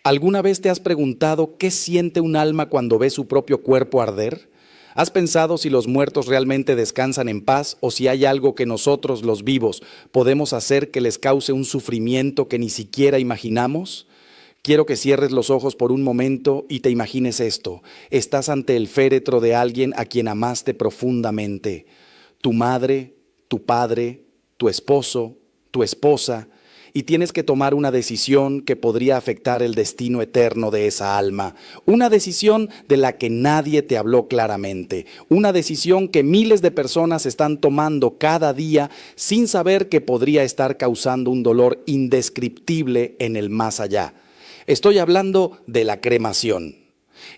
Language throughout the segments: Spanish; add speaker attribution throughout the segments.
Speaker 1: ¿Alguna vez te has preguntado qué siente un alma cuando ve su propio cuerpo arder? ¿Has pensado si los muertos realmente descansan en paz o si hay algo que nosotros, los vivos, podemos hacer que les cause un sufrimiento que ni siquiera imaginamos? Quiero que cierres los ojos por un momento y te imagines esto. Estás ante el féretro de alguien a quien amaste profundamente. Tu madre, tu padre, tu esposo, tu esposa, y tienes que tomar una decisión que podría afectar el destino eterno de esa alma. Una decisión de la que nadie te habló claramente. Una decisión que miles de personas están tomando cada día sin saber que podría estar causando un dolor indescriptible en el más allá. Estoy hablando de la cremación.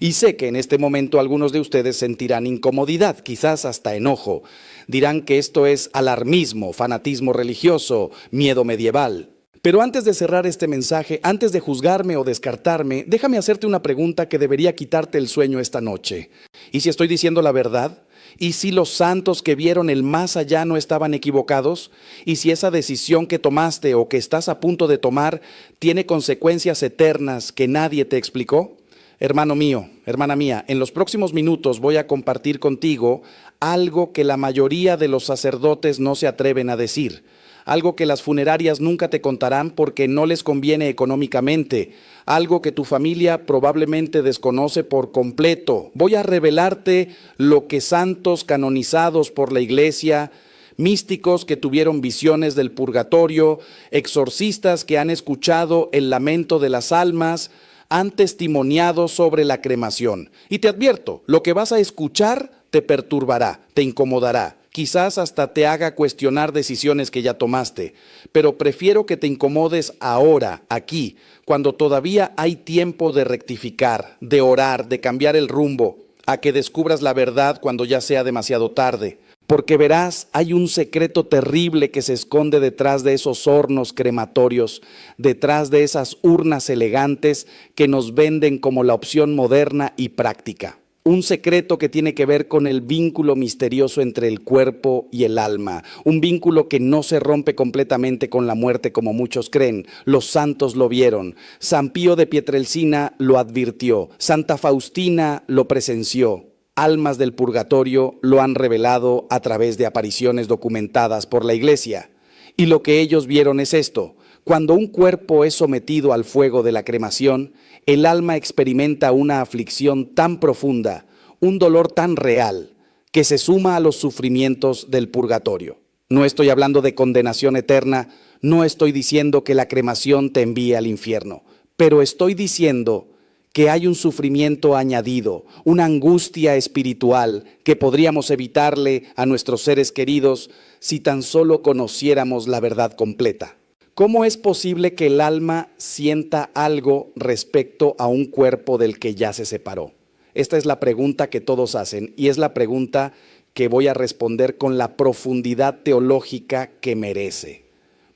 Speaker 1: Y sé que en este momento algunos de ustedes sentirán incomodidad, quizás hasta enojo. Dirán que esto es alarmismo, fanatismo religioso, miedo medieval. Pero antes de cerrar este mensaje, antes de juzgarme o descartarme, déjame hacerte una pregunta que debería quitarte el sueño esta noche. ¿Y si estoy diciendo la verdad? ¿Y si los santos que vieron el más allá no estaban equivocados? ¿Y si esa decisión que tomaste o que estás a punto de tomar tiene consecuencias eternas que nadie te explicó? Hermano mío, hermana mía, en los próximos minutos voy a compartir contigo algo que la mayoría de los sacerdotes no se atreven a decir. Algo que las funerarias nunca te contarán porque no les conviene económicamente, algo que tu familia probablemente desconoce por completo. Voy a revelarte lo que santos canonizados por la iglesia, místicos que tuvieron visiones del purgatorio, exorcistas que han escuchado el lamento de las almas, han testimoniado sobre la cremación. Y te advierto, lo que vas a escuchar te perturbará, te incomodará. Quizás hasta te haga cuestionar decisiones que ya tomaste, pero prefiero que te incomodes ahora, aquí, cuando todavía hay tiempo de rectificar, de orar, de cambiar el rumbo, a que descubras la verdad cuando ya sea demasiado tarde. Porque verás, hay un secreto terrible que se esconde detrás de esos hornos crematorios, detrás de esas urnas elegantes que nos venden como la opción moderna y práctica. Un secreto que tiene que ver con el vínculo misterioso entre el cuerpo y el alma. Un vínculo que no se rompe completamente con la muerte como muchos creen. Los santos lo vieron. San Pío de Pietrelcina lo advirtió. Santa Faustina lo presenció. Almas del purgatorio lo han revelado a través de apariciones documentadas por la iglesia. Y lo que ellos vieron es esto. Cuando un cuerpo es sometido al fuego de la cremación, el alma experimenta una aflicción tan profunda, un dolor tan real, que se suma a los sufrimientos del purgatorio. No estoy hablando de condenación eterna, no estoy diciendo que la cremación te envíe al infierno, pero estoy diciendo que hay un sufrimiento añadido, una angustia espiritual que podríamos evitarle a nuestros seres queridos si tan solo conociéramos la verdad completa. ¿Cómo es posible que el alma sienta algo respecto a un cuerpo del que ya se separó? Esta es la pregunta que todos hacen y es la pregunta que voy a responder con la profundidad teológica que merece.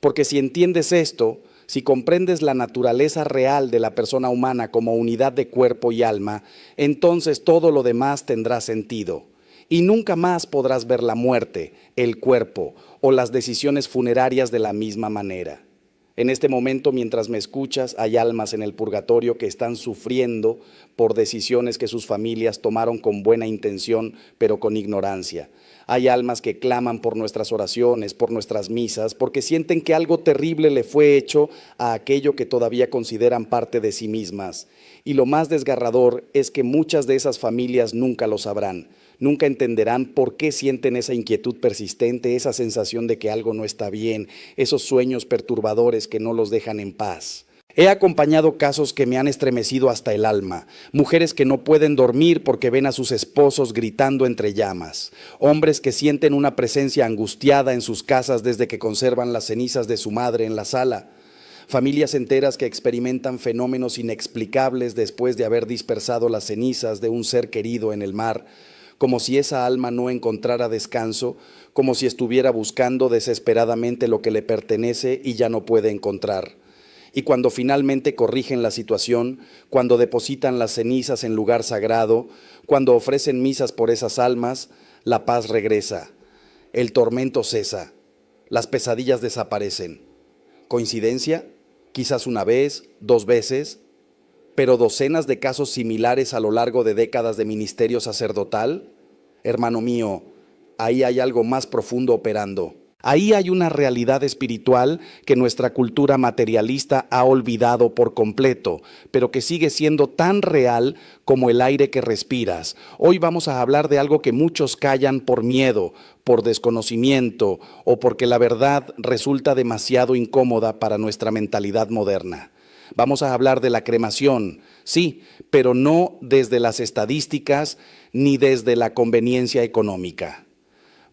Speaker 1: Porque si entiendes esto, si comprendes la naturaleza real de la persona humana como unidad de cuerpo y alma, entonces todo lo demás tendrá sentido. Y nunca más podrás ver la muerte, el cuerpo o las decisiones funerarias de la misma manera. En este momento, mientras me escuchas, hay almas en el purgatorio que están sufriendo por decisiones que sus familias tomaron con buena intención, pero con ignorancia. Hay almas que claman por nuestras oraciones, por nuestras misas, porque sienten que algo terrible le fue hecho a aquello que todavía consideran parte de sí mismas. Y lo más desgarrador es que muchas de esas familias nunca lo sabrán. Nunca entenderán por qué sienten esa inquietud persistente, esa sensación de que algo no está bien, esos sueños perturbadores que no los dejan en paz. He acompañado casos que me han estremecido hasta el alma, mujeres que no pueden dormir porque ven a sus esposos gritando entre llamas, hombres que sienten una presencia angustiada en sus casas desde que conservan las cenizas de su madre en la sala, familias enteras que experimentan fenómenos inexplicables después de haber dispersado las cenizas de un ser querido en el mar, como si esa alma no encontrara descanso, como si estuviera buscando desesperadamente lo que le pertenece y ya no puede encontrar. Y cuando finalmente corrigen la situación, cuando depositan las cenizas en lugar sagrado, cuando ofrecen misas por esas almas, la paz regresa, el tormento cesa, las pesadillas desaparecen. ¿Coincidencia? Quizás una vez, 2 veces. pero docenas de casos similares a lo largo de décadas de ministerio sacerdotal, hermano mío, ahí hay algo más profundo operando. Ahí hay una realidad espiritual que nuestra cultura materialista ha olvidado por completo, pero que sigue siendo tan real como el aire que respiras. Hoy vamos a hablar de algo que muchos callan por miedo, por desconocimiento o porque la verdad resulta demasiado incómoda para nuestra mentalidad moderna. Vamos a hablar de la cremación, sí, pero no desde las estadísticas ni desde la conveniencia económica.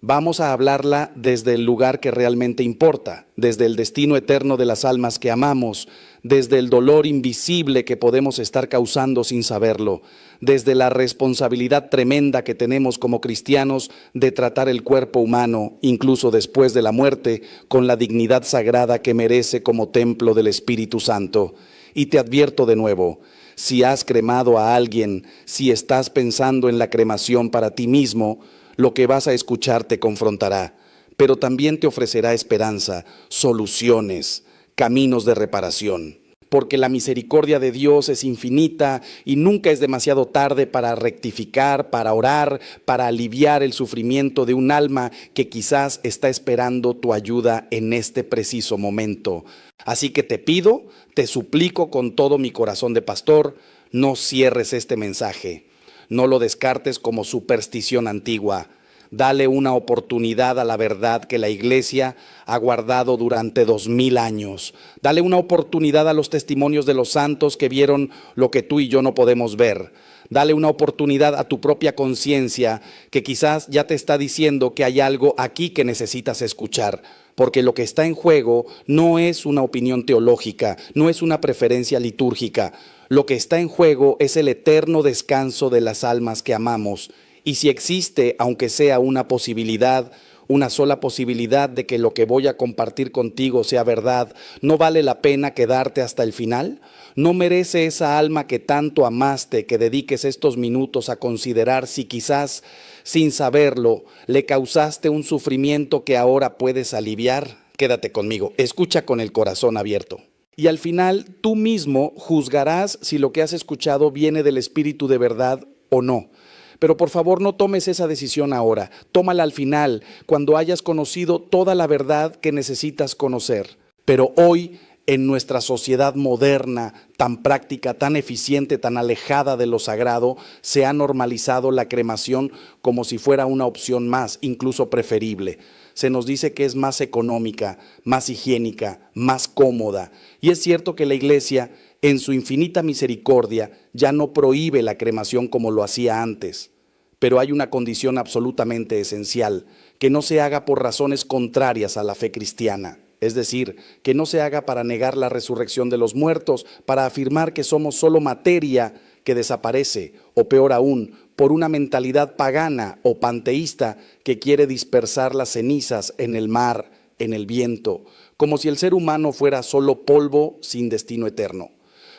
Speaker 1: Vamos a hablarla desde el lugar que realmente importa, desde el destino eterno de las almas que amamos, desde el dolor invisible que podemos estar causando sin saberlo, desde la responsabilidad tremenda que tenemos como cristianos de tratar el cuerpo humano, incluso después de la muerte, con la dignidad sagrada que merece como templo del Espíritu Santo. Y te advierto de nuevo, si has cremado a alguien, si estás pensando en la cremación para ti mismo, lo que vas a escuchar te confrontará, pero también te ofrecerá esperanza, soluciones, caminos de reparación. Porque la misericordia de Dios es infinita y nunca es demasiado tarde para rectificar, para orar, para aliviar el sufrimiento de un alma que quizás está esperando tu ayuda en este preciso momento. Así que te pido, te suplico con todo mi corazón de pastor, no cierres este mensaje. No lo descartes como superstición antigua. Dale una oportunidad a la verdad que la iglesia ha guardado durante 2000 años. Dale una oportunidad a los testimonios de los santos que vieron lo que tú y yo no podemos ver. Dale una oportunidad a tu propia conciencia que quizás ya te está diciendo que hay algo aquí que necesitas escuchar. Porque lo que está en juego no es una opinión teológica, no es una preferencia litúrgica. Lo que está en juego es el eterno descanso de las almas que amamos. Y si existe, aunque sea una posibilidad, una sola posibilidad de que lo que voy a compartir contigo sea verdad, ¿no vale la pena quedarte hasta el final? ¿No merece esa alma que tanto amaste que dediques estos minutos a considerar si quizás, sin saberlo, le causaste un sufrimiento que ahora puedes aliviar? Quédate conmigo, escucha con el corazón abierto. Y al final tú mismo juzgarás si lo que has escuchado viene del Espíritu de verdad o no. Pero por favor no tomes esa decisión ahora, tómala al final, cuando hayas conocido toda la verdad que necesitas conocer. Pero hoy, en nuestra sociedad moderna, tan práctica, tan eficiente, tan alejada de lo sagrado, se ha normalizado la cremación como si fuera una opción más, incluso preferible. Se nos dice que es más económica, más higiénica, más cómoda. Y es cierto que la Iglesia, en su infinita misericordia, ya no prohíbe la cremación como lo hacía antes. Pero hay una condición absolutamente esencial, que no se haga por razones contrarias a la fe cristiana. Es decir, que no se haga para negar la resurrección de los muertos, para afirmar que somos solo materia que desaparece, o peor aún, por una mentalidad pagana o panteísta que quiere dispersar las cenizas en el mar, en el viento, como si el ser humano fuera solo polvo sin destino eterno.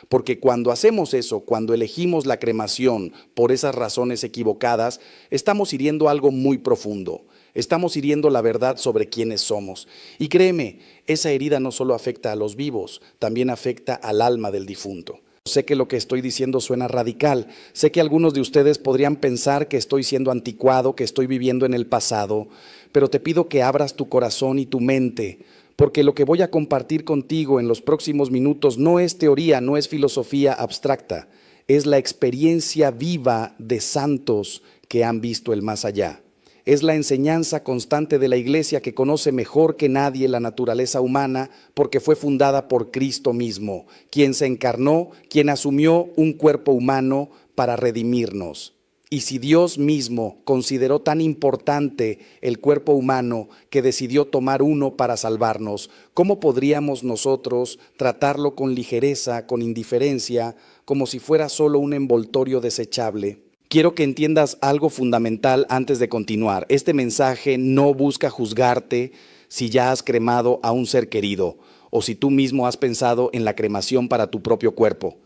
Speaker 1: Porque cuando hacemos eso, cuando elegimos la cremación por esas razones equivocadas, estamos hiriendo algo muy profundo. Estamos hiriendo la verdad sobre quiénes somos. Y créeme, esa herida no solo afecta a los vivos, también afecta al alma del difunto. Sé que lo que estoy diciendo suena radical. Sé que algunos de ustedes podrían pensar que estoy siendo anticuado, que estoy viviendo en el pasado. Pero te pido que abras tu corazón y tu mente, porque lo que voy a compartir contigo en los próximos minutos no es teoría, no es filosofía abstracta. Es la experiencia viva de santos que han visto el más allá. Es la enseñanza constante de la Iglesia que conoce mejor que nadie la naturaleza humana porque fue fundada por Cristo mismo, quien se encarnó, quien asumió un cuerpo humano para redimirnos. Y si Dios mismo consideró tan importante el cuerpo humano que decidió tomar uno para salvarnos, ¿cómo podríamos nosotros tratarlo con ligereza, con indiferencia, como si fuera solo un envoltorio desechable? Quiero que entiendas algo fundamental antes de continuar. Este mensaje no busca juzgarte si ya has cremado a un ser querido o si tú mismo has pensado en la cremación para tu propio cuerpo.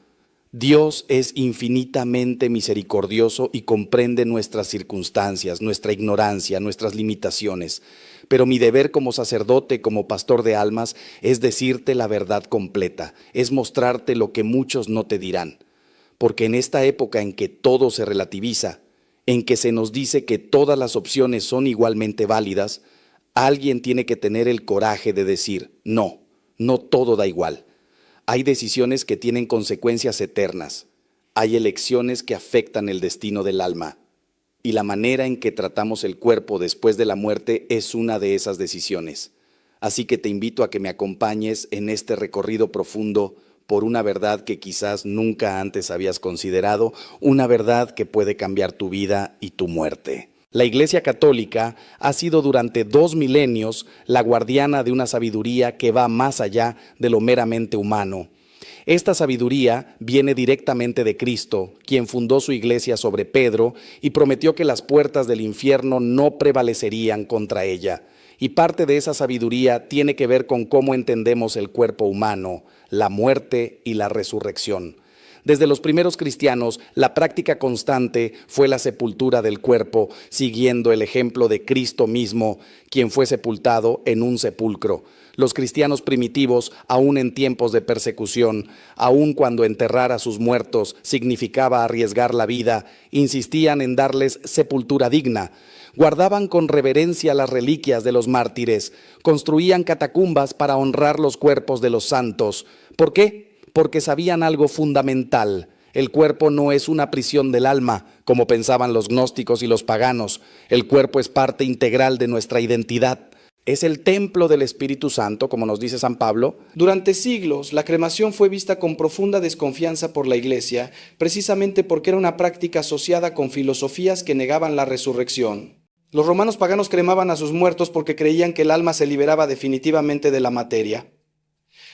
Speaker 1: Dios es infinitamente misericordioso y comprende nuestras circunstancias, nuestra ignorancia, nuestras limitaciones. Pero mi deber como sacerdote, como pastor de almas, es decirte la verdad completa, es mostrarte lo que muchos no te dirán. porque en esta época en que todo se relativiza, en que se nos dice que todas las opciones son igualmente válidas, alguien tiene que tener el coraje de decir, no, no todo da igual. Hay decisiones que tienen consecuencias eternas. Hay elecciones que afectan el destino del alma. Y la manera en que tratamos el cuerpo después de la muerte es una de esas decisiones. Así que te invito a que me acompañes en este recorrido profundo por una verdad que quizás nunca antes habías considerado, una verdad que puede cambiar tu vida y tu muerte. La Iglesia Católica ha sido durante 2 milenios la guardiana de una sabiduría que va más allá de lo meramente humano. Esta sabiduría viene directamente de Cristo, quien fundó su iglesia sobre Pedro y prometió que las puertas del infierno no prevalecerían contra ella. Y parte de esa sabiduría tiene que ver con cómo entendemos el cuerpo humano, la muerte y la resurrección. Desde los primeros cristianos, la práctica constante fue la sepultura del cuerpo, siguiendo el ejemplo de Cristo mismo, quien fue sepultado en un sepulcro. Los cristianos primitivos, aún en tiempos de persecución, aún cuando enterrar a sus muertos significaba arriesgar la vida, insistían en darles sepultura digna. Guardaban con reverencia las reliquias de los mártires, construían catacumbas para honrar los cuerpos de los santos. ¿Por qué? Porque sabían algo fundamental. El cuerpo no es una prisión del alma, como pensaban los gnósticos y los paganos. El cuerpo es parte integral de nuestra identidad. Es el templo del Espíritu Santo, como nos dice San Pablo.
Speaker 2: Durante siglos, la cremación fue vista con profunda desconfianza por la Iglesia, precisamente porque era una práctica asociada con filosofías que negaban la resurrección. Los romanos paganos cremaban a sus muertos porque creían que el alma se liberaba definitivamente de la materia.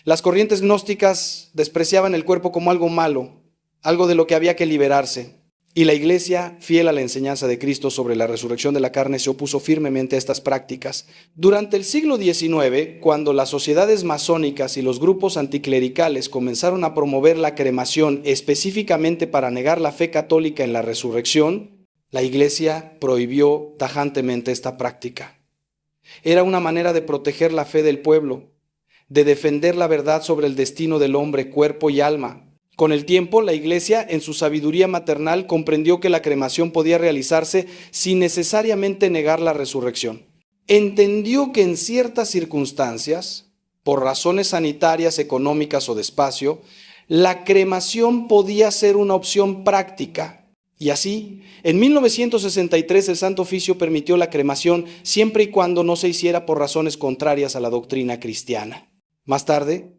Speaker 2: Las corrientes gnósticas despreciaban el cuerpo como algo malo, algo de lo que había que liberarse. Y la Iglesia, fiel a la enseñanza de Cristo sobre la resurrección de la carne, se opuso firmemente a estas prácticas. Durante el siglo XIX, cuando las sociedades masónicas y los grupos anticlericales comenzaron a promover la cremación específicamente para negar la fe católica en la resurrección, la Iglesia prohibió tajantemente esta práctica. Era una manera de proteger la fe del pueblo, de defender la verdad sobre el destino del hombre, cuerpo y alma. Con el tiempo, la Iglesia, en su sabiduría maternal, comprendió que la cremación podía realizarse sin necesariamente negar la resurrección. Entendió que en ciertas circunstancias, por razones sanitarias, económicas o de espacio, la cremación podía ser una opción práctica. Y así, en 1963 el Santo Oficio permitió la cremación siempre y cuando no se hiciera por razones contrarias a la doctrina cristiana. Más tarde,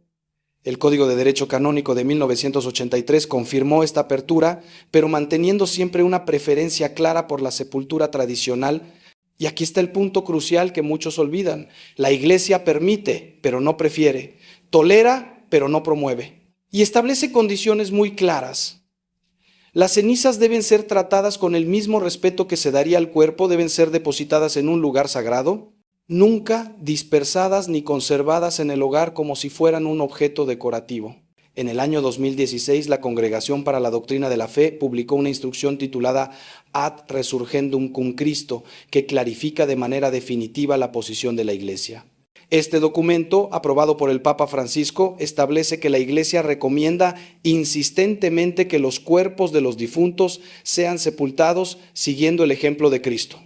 Speaker 2: el Código de Derecho Canónico de 1983 confirmó esta apertura, pero manteniendo siempre una preferencia clara por la sepultura tradicional. Y aquí está el punto crucial que muchos olvidan. La Iglesia permite, pero no prefiere. Tolera, pero no promueve. Y establece condiciones muy claras. Las cenizas deben ser tratadas con el mismo respeto que se daría al cuerpo, deben ser depositadas en un lugar sagrado, nunca dispersadas ni conservadas en el hogar como si fueran un objeto decorativo. En el año 2016, la Congregación para la Doctrina de la Fe publicó una instrucción titulada Ad Resurgendum cum Christo, que clarifica de manera definitiva la posición de la Iglesia. Este documento, aprobado por el Papa Francisco, establece que la Iglesia recomienda insistentemente que los cuerpos de los difuntos sean sepultados siguiendo el ejemplo de Cristo.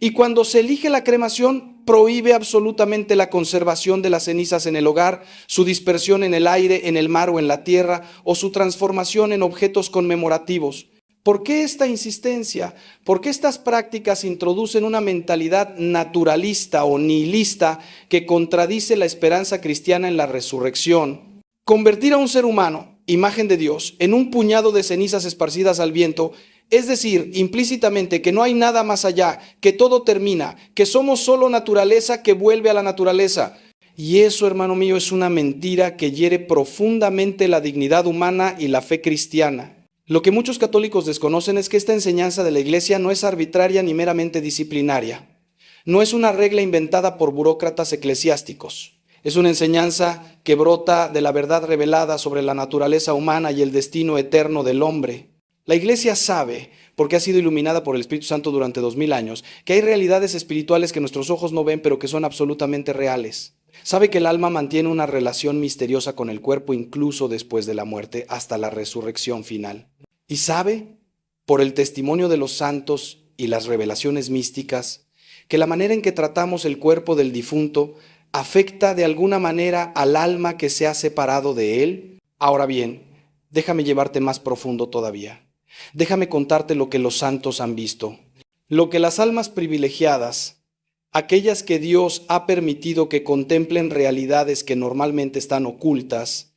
Speaker 2: Y cuando se elige la cremación, prohíbe absolutamente la conservación de las cenizas en el hogar, su dispersión en el aire, en el mar o en la tierra, o su transformación en objetos conmemorativos. ¿Por qué esta insistencia? Porque estas prácticas introducen una mentalidad naturalista o nihilista que contradice la esperanza cristiana en la resurrección. Convertir a un ser humano, imagen de Dios, en un puñado de cenizas esparcidas al viento, es decir, implícitamente que no hay nada más allá, que todo termina, que somos solo naturaleza que vuelve a la naturaleza. Y eso, hermano mío, es una mentira que hiere profundamente la dignidad humana y la fe cristiana. Lo que muchos católicos desconocen es que esta enseñanza de la Iglesia no es arbitraria ni meramente disciplinaria. No es una regla inventada por burócratas eclesiásticos. Es una enseñanza que brota de la verdad revelada sobre la naturaleza humana y el destino eterno del hombre. La Iglesia sabe, porque ha sido iluminada por el Espíritu Santo durante 2000 años, que hay realidades espirituales que nuestros ojos no ven, pero que son absolutamente reales. Sabe que el alma mantiene una relación misteriosa con el cuerpo incluso después de la muerte, hasta la resurrección final. Y sabe, por el testimonio de los santos y las revelaciones místicas, que la manera en que tratamos el cuerpo del difunto afecta de alguna manera al alma que se ha separado de él. Ahora bien, déjame llevarte más profundo todavía. Déjame contarte lo que los santos han visto. Lo que las almas privilegiadas, aquellas que Dios ha permitido que contemplen realidades que normalmente están ocultas,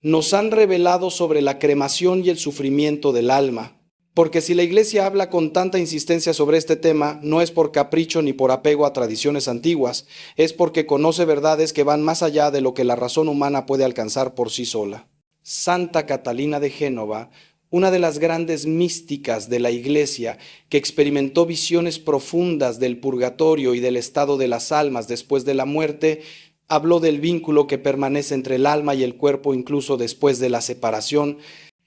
Speaker 2: nos han revelado sobre la cremación y el sufrimiento del alma. Porque si la Iglesia habla con tanta insistencia sobre este tema, no es por capricho ni por apego a tradiciones antiguas, es porque conoce verdades que van más allá de lo que la razón humana puede alcanzar por sí sola. Santa Catalina de Génova, una de las grandes místicas de la Iglesia, que experimentó visiones profundas del purgatorio y del estado de las almas después de la muerte, habló del vínculo que permanece entre el alma y el cuerpo incluso después de la separación.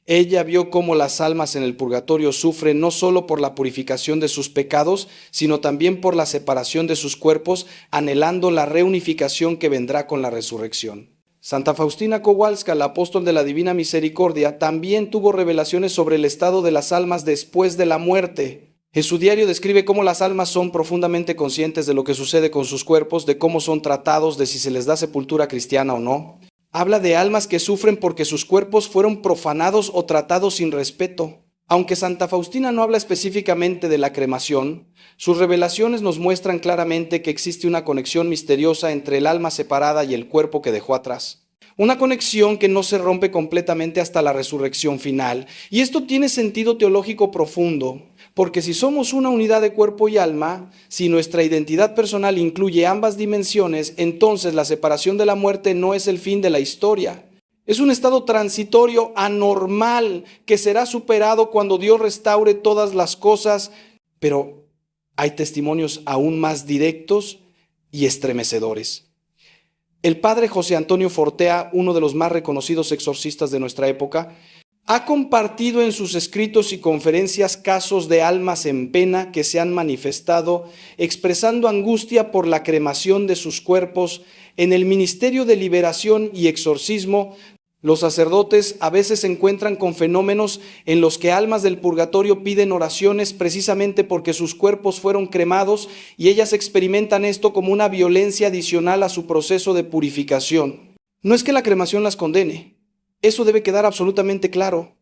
Speaker 2: Ella vio cómo las almas en el purgatorio sufren no solo por la purificación de sus pecados, sino también por la separación de sus cuerpos, anhelando la reunificación que vendrá con la resurrección. Santa Faustina Kowalska, la apóstol de la Divina Misericordia, también tuvo revelaciones sobre el estado de las almas después de la muerte. En su diario describe cómo las almas son profundamente conscientes de lo que sucede con sus cuerpos, de cómo son tratados, de si se les da sepultura cristiana o no. Habla de almas que sufren porque sus cuerpos fueron profanados o tratados sin respeto. Aunque Santa Faustina no habla específicamente de la cremación, sus revelaciones nos muestran claramente que existe una conexión misteriosa entre el alma separada y el cuerpo que dejó atrás. Una conexión que no se rompe completamente hasta la resurrección final. Y esto tiene sentido teológico profundo, porque si somos una unidad de cuerpo y alma, si nuestra identidad personal incluye ambas dimensiones, entonces la separación de la muerte no es el fin de la historia. Es un estado transitorio, anormal, que será superado cuando Dios restaure todas las cosas, pero hay testimonios aún más directos y estremecedores. El padre José Antonio Fortea, uno de los más reconocidos exorcistas de nuestra época, ha compartido en sus escritos y conferencias casos de almas en pena que se han manifestado expresando angustia por la cremación de sus cuerpos. En el ministerio de liberación y exorcismo, los sacerdotes a veces se encuentran con fenómenos en los que almas del purgatorio piden oraciones precisamente porque sus cuerpos fueron cremados y ellas experimentan esto como una violencia adicional a su proceso de purificación. No es que la cremación las condene, eso debe quedar absolutamente claro.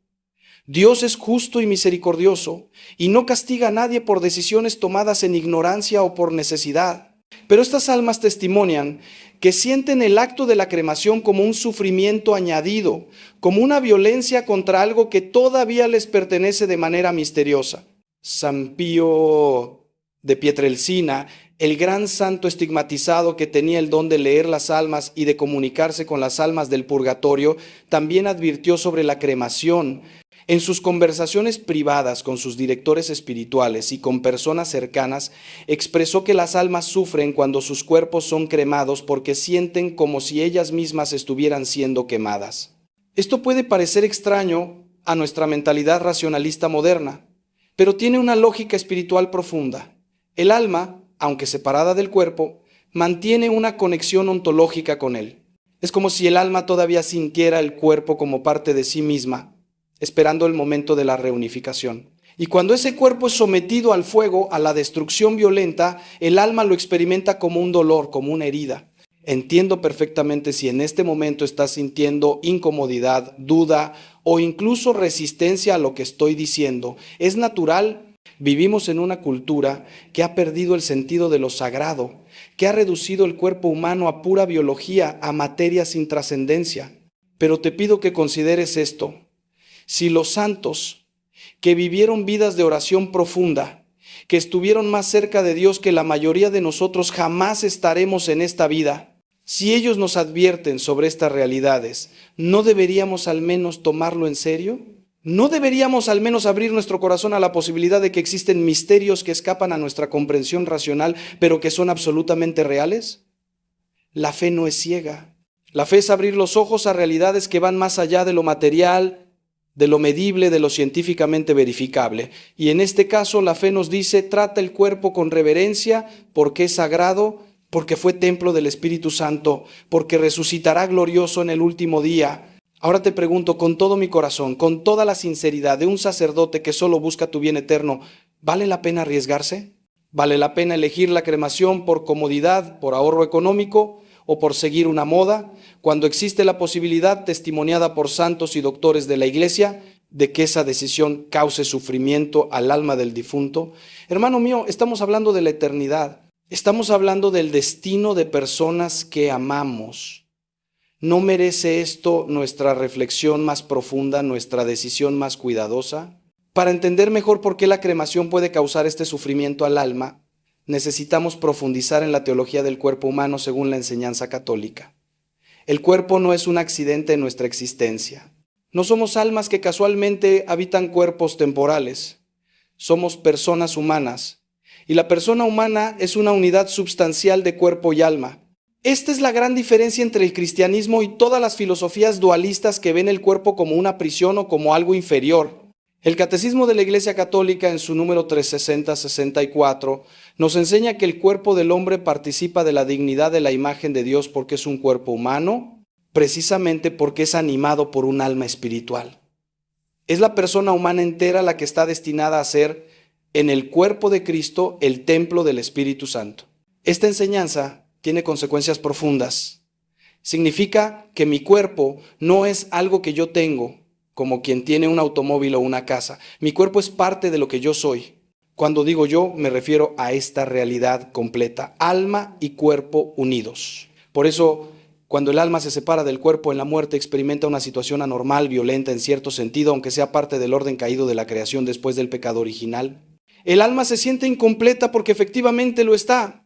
Speaker 2: Dios es justo y misericordioso y no castiga a nadie por decisiones tomadas en ignorancia o por necesidad. Pero estas almas testimonian que sienten el acto de la cremación como un sufrimiento añadido, como una violencia contra algo que todavía les pertenece de manera misteriosa. San Pío de Pietrelcina, el gran santo estigmatizado que tenía el don de leer las almas y de comunicarse con las almas del purgatorio, también advirtió sobre la cremación. En sus conversaciones privadas con sus directores espirituales y con personas cercanas, expresó que las almas sufren cuando sus cuerpos son cremados porque sienten como si ellas mismas estuvieran siendo quemadas. Esto puede parecer extraño a nuestra mentalidad racionalista moderna, pero tiene una lógica espiritual profunda. El alma, aunque separada del cuerpo, mantiene una conexión ontológica con él. Es como si el alma todavía sintiera el cuerpo como parte de sí misma, esperando el momento de la reunificación. Y cuando ese cuerpo es sometido al fuego, a la destrucción violenta, el alma lo experimenta como un dolor, como una herida. Entiendo perfectamente si en este momento estás sintiendo incomodidad, duda o incluso resistencia a lo que estoy diciendo. Es natural. Vivimos en una cultura que ha perdido el sentido de lo sagrado, que ha reducido el cuerpo humano a pura biología, a materia sin trascendencia. Pero te pido que consideres esto. Si los santos que vivieron vidas de oración profunda, que estuvieron más cerca de Dios que la mayoría de nosotros jamás estaremos en esta vida, si ellos nos advierten sobre estas realidades, ¿no deberíamos al menos tomarlo en serio? ¿No deberíamos al menos abrir nuestro corazón a la posibilidad de que existen misterios que escapan a nuestra comprensión racional, pero que son absolutamente reales? La fe no es ciega. La fe es abrir los ojos a realidades que van más allá de lo material, de lo medible, de lo científicamente verificable. Y en este caso la fe nos dice, trata el cuerpo con reverencia porque es sagrado, porque fue templo del Espíritu Santo, porque resucitará glorioso en el último día. Ahora te pregunto con todo mi corazón, con toda la sinceridad de un sacerdote que solo busca tu bien eterno, ¿vale la pena arriesgarse? ¿Vale la pena elegir la cremación por comodidad, por ahorro económico o por seguir una moda, cuando existe la posibilidad, testimoniada por santos y doctores de la Iglesia, de que esa decisión cause sufrimiento al alma del difunto? Hermano mío, estamos hablando de la eternidad. Estamos hablando del destino de personas que amamos. ¿No merece esto nuestra reflexión más profunda, nuestra decisión más cuidadosa? Para entender mejor por qué la cremación puede causar este sufrimiento al alma, necesitamos profundizar en la teología del cuerpo humano según la enseñanza católica. El cuerpo no es un accidente en nuestra existencia. No somos almas que casualmente habitan cuerpos temporales. Somos personas humanas. Y la persona humana es una unidad substancial de cuerpo y alma. Esta es la gran diferencia entre el cristianismo y todas las filosofías dualistas que ven el cuerpo como una prisión o como algo inferior. El Catecismo de la Iglesia Católica, en su número 360-64, nos enseña que el cuerpo del hombre participa de la dignidad de la imagen de Dios porque es un cuerpo humano, precisamente porque es animado por un alma espiritual. Es la persona humana entera la que está destinada a ser, en el cuerpo de Cristo, el templo del Espíritu Santo. Esta enseñanza tiene consecuencias profundas. Significa que mi cuerpo no es algo que yo tengo, como quien tiene un automóvil o una casa. Mi cuerpo es parte de lo que yo soy. Cuando digo yo, me refiero a esta realidad completa, alma y cuerpo unidos. Por eso, cuando el alma se separa del cuerpo en la muerte, experimenta una situación anormal, violenta en cierto sentido, aunque sea parte del orden caído de la creación después del pecado original. El alma se siente incompleta porque efectivamente lo está.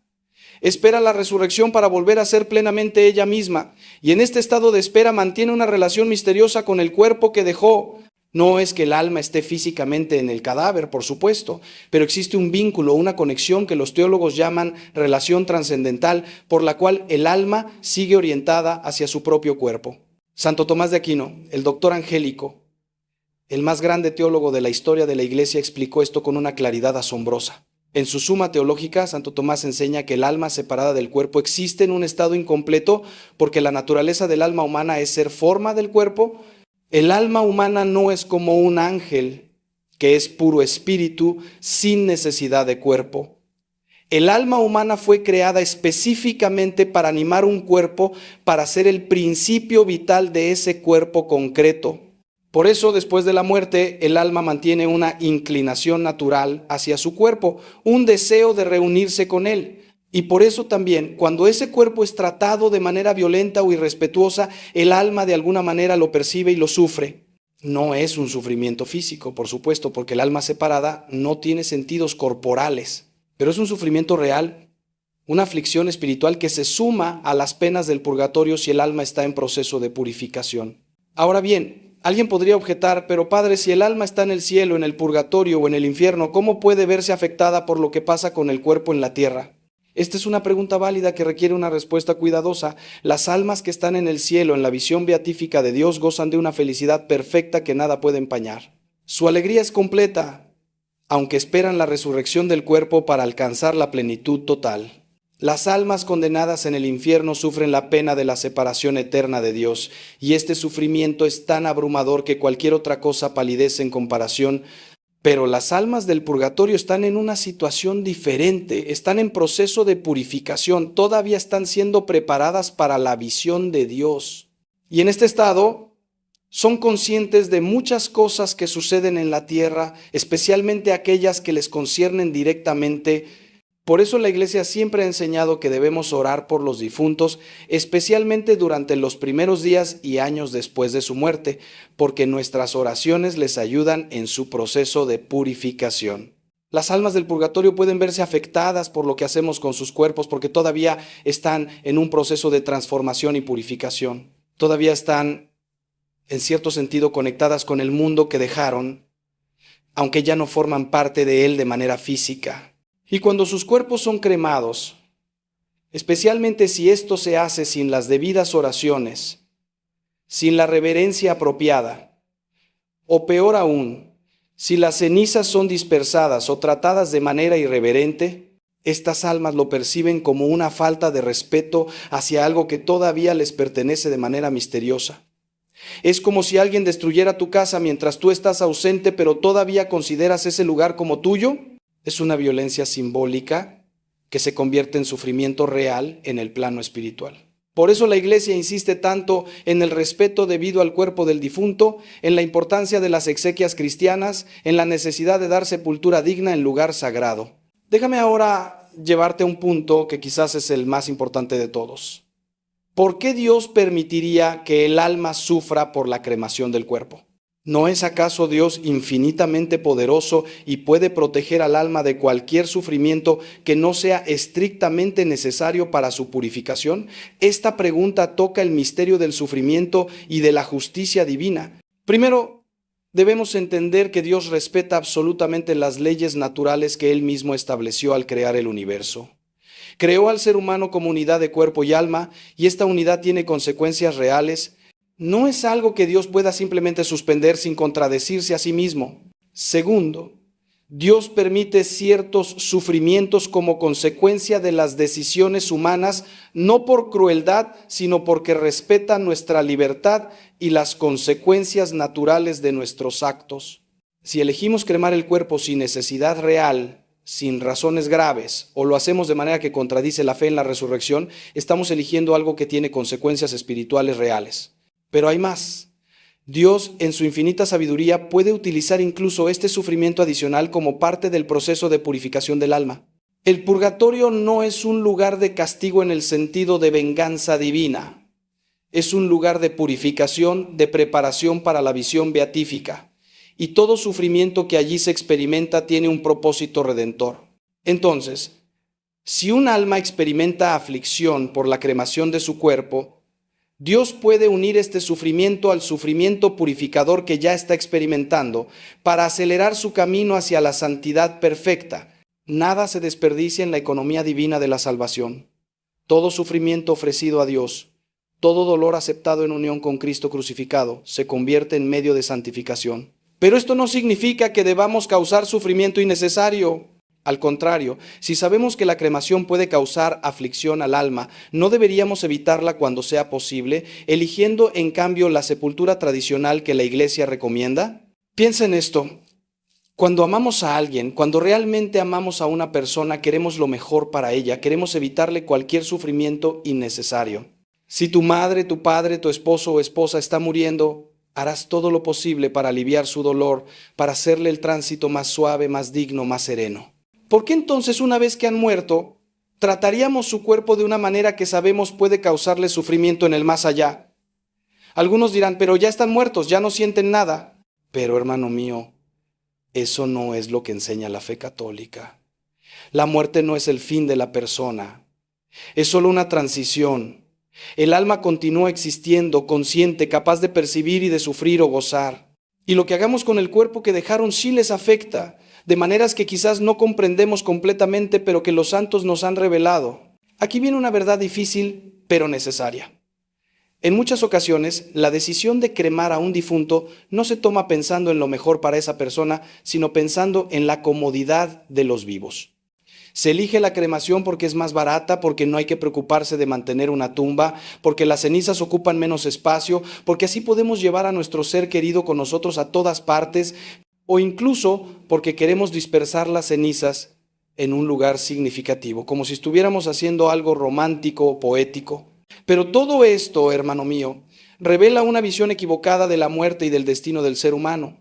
Speaker 2: Espera la resurrección para volver a ser plenamente ella misma, y en este estado de espera mantiene una relación misteriosa con el cuerpo que dejó. No es que el alma esté físicamente en el cadáver, por supuesto, pero existe un vínculo, una conexión que los teólogos llaman relación trascendental, por la cual el alma sigue orientada hacia su propio cuerpo. Santo Tomás de Aquino, el doctor angélico, el más grande teólogo de la historia de la Iglesia, explicó esto con una claridad asombrosa. En su Suma Teológica, Santo Tomás enseña que el alma separada del cuerpo existe en un estado incompleto porque la naturaleza del alma humana es ser forma del cuerpo. El alma humana no es como un ángel, que es puro espíritu, sin necesidad de cuerpo. El alma humana fue creada específicamente para animar un cuerpo, para ser el principio vital de ese cuerpo concreto. Por eso, después de la muerte, el alma mantiene una inclinación natural hacia su cuerpo, un deseo de reunirse con él. Y por eso también, cuando ese cuerpo es tratado de manera violenta o irrespetuosa, el alma de alguna manera lo percibe y lo sufre. No es un sufrimiento físico, por supuesto, porque el alma separada no tiene sentidos corporales, pero es un sufrimiento real, una aflicción espiritual que se suma a las penas del purgatorio si el alma está en proceso de purificación. Ahora bien, alguien podría objetar, pero padre, si el alma está en el cielo, en el purgatorio o en el infierno, ¿cómo puede verse afectada por lo que pasa con el cuerpo en la tierra? Esta es una pregunta válida que requiere una respuesta cuidadosa. Las almas que están en el cielo, en la visión beatífica de Dios, gozan de una felicidad perfecta que nada puede empañar. Su alegría es completa, aunque esperan la resurrección del cuerpo para alcanzar la plenitud total. Las almas condenadas en el infierno sufren la pena de la separación eterna de Dios, y este sufrimiento es tan abrumador que cualquier otra cosa palidece en comparación. Pero las almas del purgatorio están en una situación diferente, están en proceso de purificación, todavía están siendo preparadas para la visión de Dios. Y en este estado son conscientes de muchas cosas que suceden en la tierra, especialmente aquellas que les conciernen directamente. Por eso la Iglesia siempre ha enseñado que debemos orar por los difuntos, especialmente durante los primeros días y años después de su muerte, porque nuestras oraciones les ayudan en su proceso de purificación. Las almas del purgatorio pueden verse afectadas por lo que hacemos con sus cuerpos, porque todavía están en un proceso de transformación y purificación. Todavía están, en cierto sentido, conectadas con el mundo que dejaron, aunque ya no forman parte de él de manera física. Y cuando sus cuerpos son cremados, especialmente si esto se hace sin las debidas oraciones, sin la reverencia apropiada, o peor aún, si las cenizas son dispersadas o tratadas de manera irreverente, estas almas lo perciben como una falta de respeto hacia algo que todavía les pertenece de manera misteriosa. Es como si alguien destruyera tu casa mientras tú estás ausente, pero todavía consideras ese lugar como tuyo. Es una violencia simbólica que se convierte en sufrimiento real en el plano espiritual. Por eso la Iglesia insiste tanto en el respeto debido al cuerpo del difunto, en la importancia de las exequias cristianas, en la necesidad de dar sepultura digna en lugar sagrado. Déjame ahora llevarte a un punto que quizás es el más importante de todos. ¿Por qué Dios permitiría que el alma sufra por la cremación del cuerpo? ¿No es acaso Dios infinitamente poderoso y puede proteger al alma de cualquier sufrimiento que no sea estrictamente necesario para su purificación? Esta pregunta toca el misterio del sufrimiento y de la justicia divina. Primero, debemos entender que Dios respeta absolutamente las leyes naturales que Él mismo estableció al crear el universo. Creó al ser humano como unidad de cuerpo y alma, y esta unidad tiene consecuencias reales. No es algo que Dios pueda simplemente suspender sin contradecirse a sí mismo. Segundo, Dios permite ciertos sufrimientos como consecuencia de las decisiones humanas, no por crueldad, sino porque respeta nuestra libertad y las consecuencias naturales de nuestros actos. Si elegimos cremar el cuerpo sin necesidad real, sin razones graves, o lo hacemos de manera que contradice la fe en la resurrección, estamos eligiendo algo que tiene consecuencias espirituales reales. Pero hay más. Dios, en su infinita sabiduría, puede utilizar incluso este sufrimiento adicional como parte del proceso de purificación del alma. El purgatorio no es un lugar de castigo en el sentido de venganza divina. Es un lugar de purificación, de preparación para la visión beatífica. Y todo sufrimiento que allí se experimenta tiene un propósito redentor. Entonces, si un alma experimenta aflicción por la cremación de su cuerpo, Dios puede unir este sufrimiento al sufrimiento purificador que ya está experimentando para acelerar su camino hacia la santidad perfecta. Nada se desperdicia en la economía divina de la salvación. Todo sufrimiento ofrecido a Dios, todo dolor aceptado en unión con Cristo crucificado, se convierte en medio de santificación. Pero esto no significa que debamos causar sufrimiento innecesario. Al contrario, si sabemos que la cremación puede causar aflicción al alma, ¿no deberíamos evitarla cuando sea posible, eligiendo en cambio la sepultura tradicional que la Iglesia recomienda? Piensa en esto. Cuando amamos a alguien, cuando realmente amamos a una persona, queremos lo mejor para ella, queremos evitarle cualquier sufrimiento innecesario. Si tu madre, tu padre, tu esposo o esposa está muriendo, harás todo lo posible para aliviar su dolor, para hacerle el tránsito más suave, más digno, más sereno. ¿Por qué entonces, una vez que han muerto, trataríamos su cuerpo de una manera que sabemos puede causarle sufrimiento en el más allá? Algunos dirán, pero ya están muertos, ya no sienten nada. Pero, hermano mío, eso no es lo que enseña la fe católica. La muerte no es el fin de la persona, es solo una transición. El alma continúa existiendo, consciente, capaz de percibir y de sufrir o gozar. Y lo que hagamos con el cuerpo que dejaron sí les afecta, de maneras que quizás no comprendemos completamente, pero que los santos nos han revelado. Aquí viene una verdad difícil, pero necesaria. En muchas ocasiones, la decisión de cremar a un difunto no se toma pensando en lo mejor para esa persona, sino pensando en la comodidad de los vivos. Se elige la cremación porque es más barata, porque no hay que preocuparse de mantener una tumba, porque las cenizas ocupan menos espacio, porque así podemos llevar a nuestro ser querido con nosotros a todas partes, o incluso porque queremos dispersar las cenizas en un lugar significativo, como si estuviéramos haciendo algo romántico o poético. Pero todo esto, hermano mío, revela una visión equivocada de la muerte y del destino del ser humano.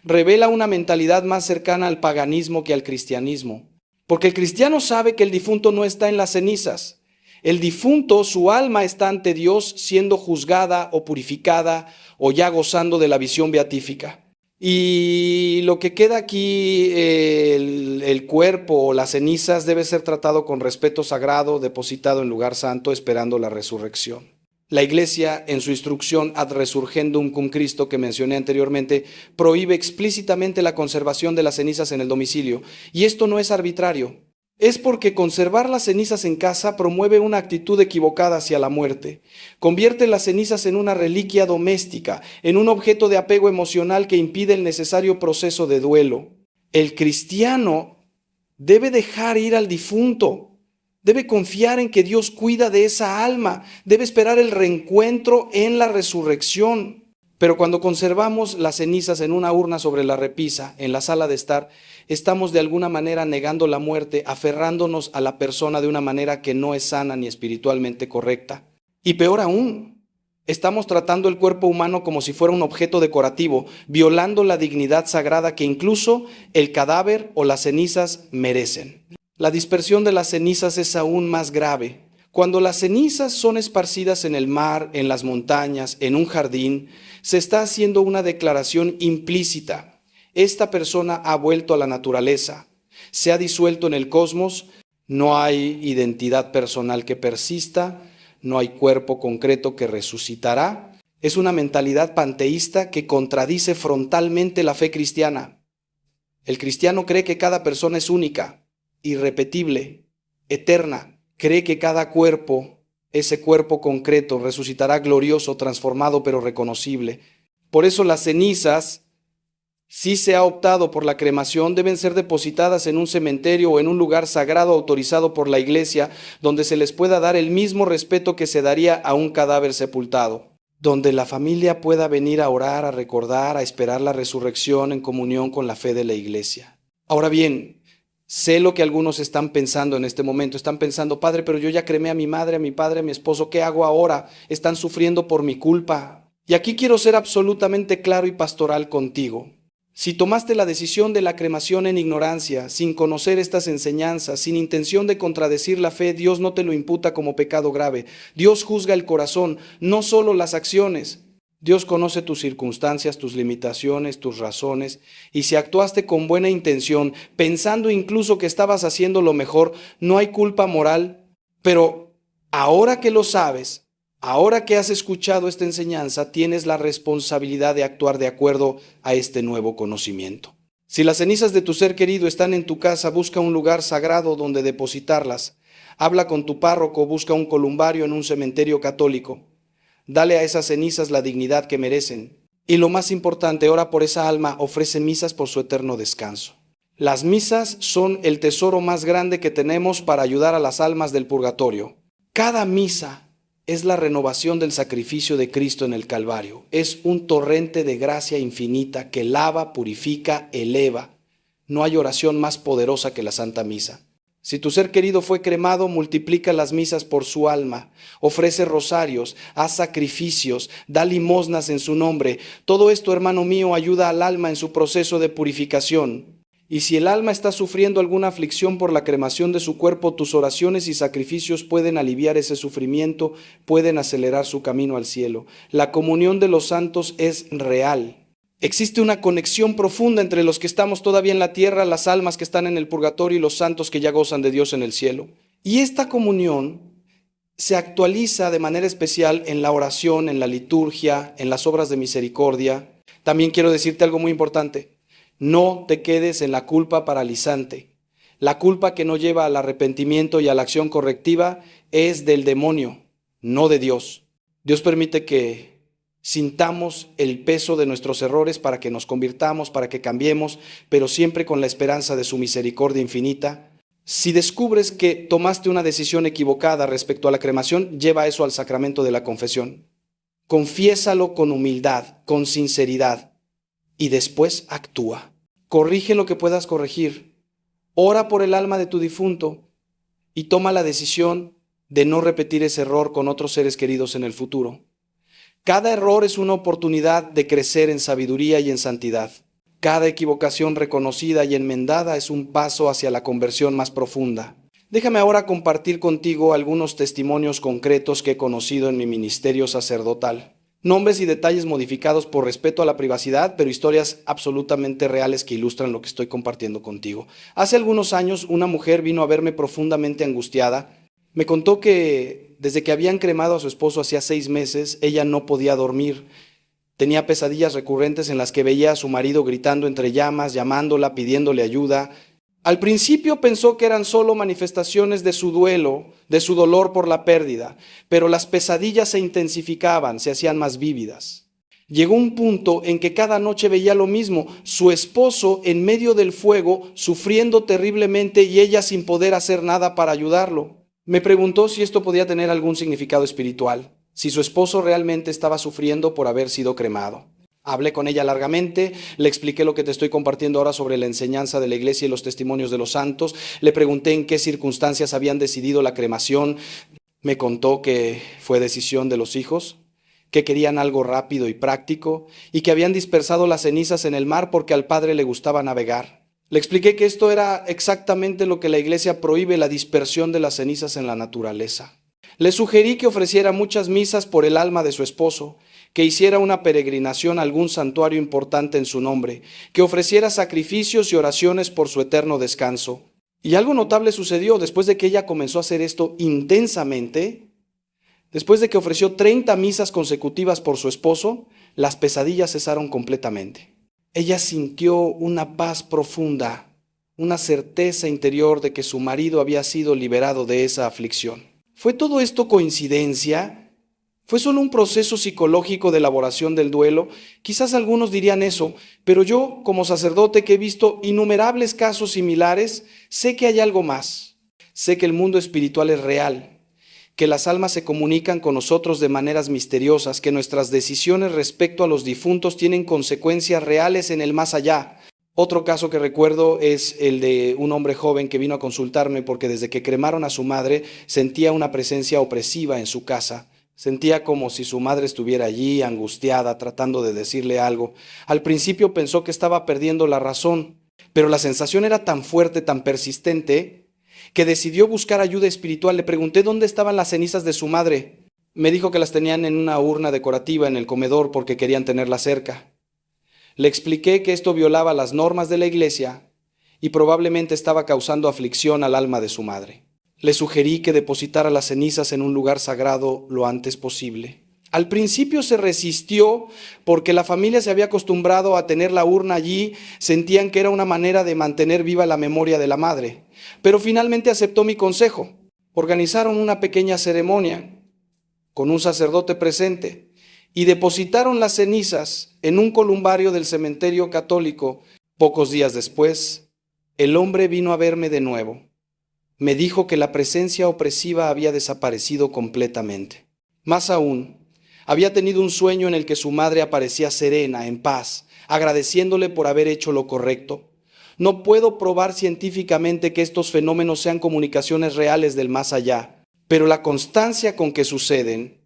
Speaker 2: Revela una mentalidad más cercana al paganismo que al cristianismo. Porque el cristiano sabe que el difunto no está en las cenizas. El difunto, su alma está ante Dios siendo juzgada o purificada o ya gozando de la visión beatífica. Y lo que queda aquí, el cuerpo o las cenizas, debe ser tratado con respeto sagrado, depositado en lugar santo, esperando la resurrección. La Iglesia, en su instrucción Ad Resurgendum cum Christo que mencioné anteriormente, prohíbe explícitamente la conservación de las cenizas en el domicilio. Y esto no es arbitrario. Es porque conservar las cenizas en casa promueve una actitud equivocada hacia la muerte. Convierte las cenizas en una reliquia doméstica, en un objeto de apego emocional que impide el necesario proceso de duelo. El cristiano debe dejar ir al difunto. Debe confiar en que Dios cuida de esa alma. Debe esperar el reencuentro en la resurrección. Pero cuando conservamos las cenizas en una urna sobre la repisa, en la sala de estar, estamos de alguna manera negando la muerte, aferrándonos a la persona de una manera que no es sana ni espiritualmente correcta. Y peor aún, estamos tratando el cuerpo humano como si fuera un objeto decorativo, violando la dignidad sagrada que incluso el cadáver o las cenizas merecen. La dispersión de las cenizas es aún más grave. Cuando las cenizas son esparcidas en el mar, en las montañas, en un jardín, se está haciendo una declaración implícita. Esta persona ha vuelto a la naturaleza, se ha disuelto en el cosmos, no hay identidad personal que persista, no hay cuerpo concreto que resucitará. Es una mentalidad panteísta que contradice frontalmente la fe cristiana. El cristiano cree que cada persona es única, irrepetible, eterna. Cree que cada cuerpo, ese cuerpo concreto, resucitará glorioso, transformado, pero reconocible. Por eso las cenizas, si se ha optado por la cremación, deben ser depositadas en un cementerio o en un lugar sagrado autorizado por la iglesia, donde se les pueda dar el mismo respeto que se daría a un cadáver sepultado, donde la familia pueda venir a orar, a recordar, a esperar la resurrección en comunión con la fe de la iglesia. Ahora bien, sé lo que algunos están pensando en este momento. Están pensando: Padre, pero yo ya cremé a mi madre, a mi padre, a mi esposo. ¿Qué hago ahora? Están sufriendo por mi culpa. Y aquí quiero ser absolutamente claro y pastoral contigo. Si tomaste la decisión de la cremación en ignorancia, sin conocer estas enseñanzas, sin intención de contradecir la fe, Dios no te lo imputa como pecado grave. Dios juzga el corazón, no solo las acciones. Dios conoce tus circunstancias, tus limitaciones, tus razones, y si actuaste con buena intención, pensando incluso que estabas haciendo lo mejor, no hay culpa moral. Pero ahora que lo sabes, ahora que has escuchado esta enseñanza, tienes la responsabilidad de actuar de acuerdo a este nuevo conocimiento. Si las cenizas de tu ser querido están en tu casa, busca un lugar sagrado donde depositarlas. Habla con tu párroco, busca un columbario en un cementerio católico. Dale a esas cenizas la dignidad que merecen. Y lo más importante, ora por esa alma, ofrece misas por su eterno descanso. Las misas son el tesoro más grande que tenemos para ayudar a las almas del purgatorio. Cada misa es la renovación del sacrificio de Cristo en el Calvario. Es un torrente de gracia infinita que lava, purifica, eleva. No hay oración más poderosa que la Santa Misa. Si tu ser querido fue cremado, multiplica las misas por su alma, ofrece rosarios, haz sacrificios, da limosnas en su nombre. Todo esto, hermano mío, ayuda al alma en su proceso de purificación. Y si el alma está sufriendo alguna aflicción por la cremación de su cuerpo, tus oraciones y sacrificios pueden aliviar ese sufrimiento, pueden acelerar su camino al cielo. La comunión de los santos es real. Existe una conexión profunda entre los que estamos todavía en la tierra, las almas que están en el purgatorio y los santos que ya gozan de Dios en el cielo. Y esta comunión se actualiza de manera especial en la oración, en la liturgia, en las obras de misericordia. También quiero decirte algo muy importante. No te quedes en la culpa paralizante. La culpa que no lleva al arrepentimiento y a la acción correctiva es del demonio, no de Dios. Dios permite que sintamos el peso de nuestros errores para que nos convirtamos, para que cambiemos, pero siempre con la esperanza de su misericordia infinita. Si descubres que tomaste una decisión equivocada respecto a la cremación, lleva eso al sacramento de la confesión. Confiésalo con humildad, con sinceridad, y después actúa. Corrige lo que puedas corregir. Ora por el alma de tu difunto y toma la decisión de no repetir ese error con otros seres queridos en el futuro. Cada error es una oportunidad de crecer en sabiduría y en santidad. Cada equivocación reconocida y enmendada es un paso hacia la conversión más profunda. Déjame ahora compartir contigo algunos testimonios concretos que he conocido en mi ministerio sacerdotal. Nombres y detalles modificados por respeto a la privacidad, pero historias absolutamente reales que ilustran lo que estoy compartiendo contigo. Hace algunos años, una mujer vino a verme profundamente angustiada. Me contó que desde que habían cremado a su esposo hacía 6 meses, ella no podía dormir. Tenía pesadillas recurrentes en las que veía a su marido gritando entre llamas, llamándola, pidiéndole ayuda. Al principio pensó que eran solo manifestaciones de su duelo, de su dolor por la pérdida, pero las pesadillas se intensificaban, se hacían más vívidas. Llegó un punto en que cada noche veía lo mismo, su esposo en medio del fuego, sufriendo terriblemente y ella sin poder hacer nada para ayudarlo. Me preguntó si esto podía tener algún significado espiritual, si su esposo realmente estaba sufriendo por haber sido cremado. Hablé con ella largamente, le expliqué lo que te estoy compartiendo ahora sobre la enseñanza de la iglesia y los testimonios de los santos, le pregunté en qué circunstancias habían decidido la cremación, me contó que fue decisión de los hijos, que querían algo rápido y práctico y que habían dispersado las cenizas en el mar porque al padre le gustaba navegar. Le expliqué que esto era exactamente lo que la iglesia prohíbe, la dispersión de las cenizas en la naturaleza. Le sugerí que ofreciera muchas misas por el alma de su esposo, que hiciera una peregrinación a algún santuario importante en su nombre, que ofreciera sacrificios y oraciones por su eterno descanso. Y algo notable sucedió después de que ella comenzó a hacer esto intensamente. Después de que ofreció 30 misas consecutivas por su esposo, las pesadillas cesaron completamente. Ella sintió una paz profunda, una certeza interior de que su marido había sido liberado de esa aflicción. ¿Fue todo esto coincidencia? ¿Fue solo un proceso psicológico de elaboración del duelo? Quizás algunos dirían eso, pero yo, como sacerdote que he visto innumerables casos similares, sé que hay algo más. Sé que el mundo espiritual es real, que las almas se comunican con nosotros de maneras misteriosas, que nuestras decisiones respecto a los difuntos tienen consecuencias reales en el más allá. Otro caso que recuerdo es el de un hombre joven que vino a consultarme porque desde que cremaron a su madre sentía una presencia opresiva en su casa. Sentía como si su madre estuviera allí, angustiada, tratando de decirle algo. Al principio pensó que estaba perdiendo la razón, pero la sensación era tan fuerte, tan persistente, que decidió buscar ayuda espiritual. Le pregunté dónde estaban las cenizas de su madre. Me dijo que las tenían en una urna decorativa en el comedor porque querían tenerla cerca. Le expliqué que esto violaba las normas de la iglesia y probablemente estaba causando aflicción al alma de su madre. Le sugerí que depositara las cenizas en un lugar sagrado lo antes posible. Al principio se resistió porque la familia se había acostumbrado a tener la urna allí, sentían que era una manera de mantener viva la memoria de la madre. Pero finalmente aceptó mi consejo. Organizaron una pequeña ceremonia con un sacerdote presente y depositaron las cenizas en un columbario del cementerio católico. Pocos días después, el hombre vino a verme de nuevo. Me dijo que la presencia opresiva había desaparecido completamente. Más aún, había tenido un sueño en el que su madre aparecía serena, en paz, agradeciéndole por haber hecho lo correcto. No puedo probar científicamente que estos fenómenos sean comunicaciones reales del más allá, pero la constancia con que suceden,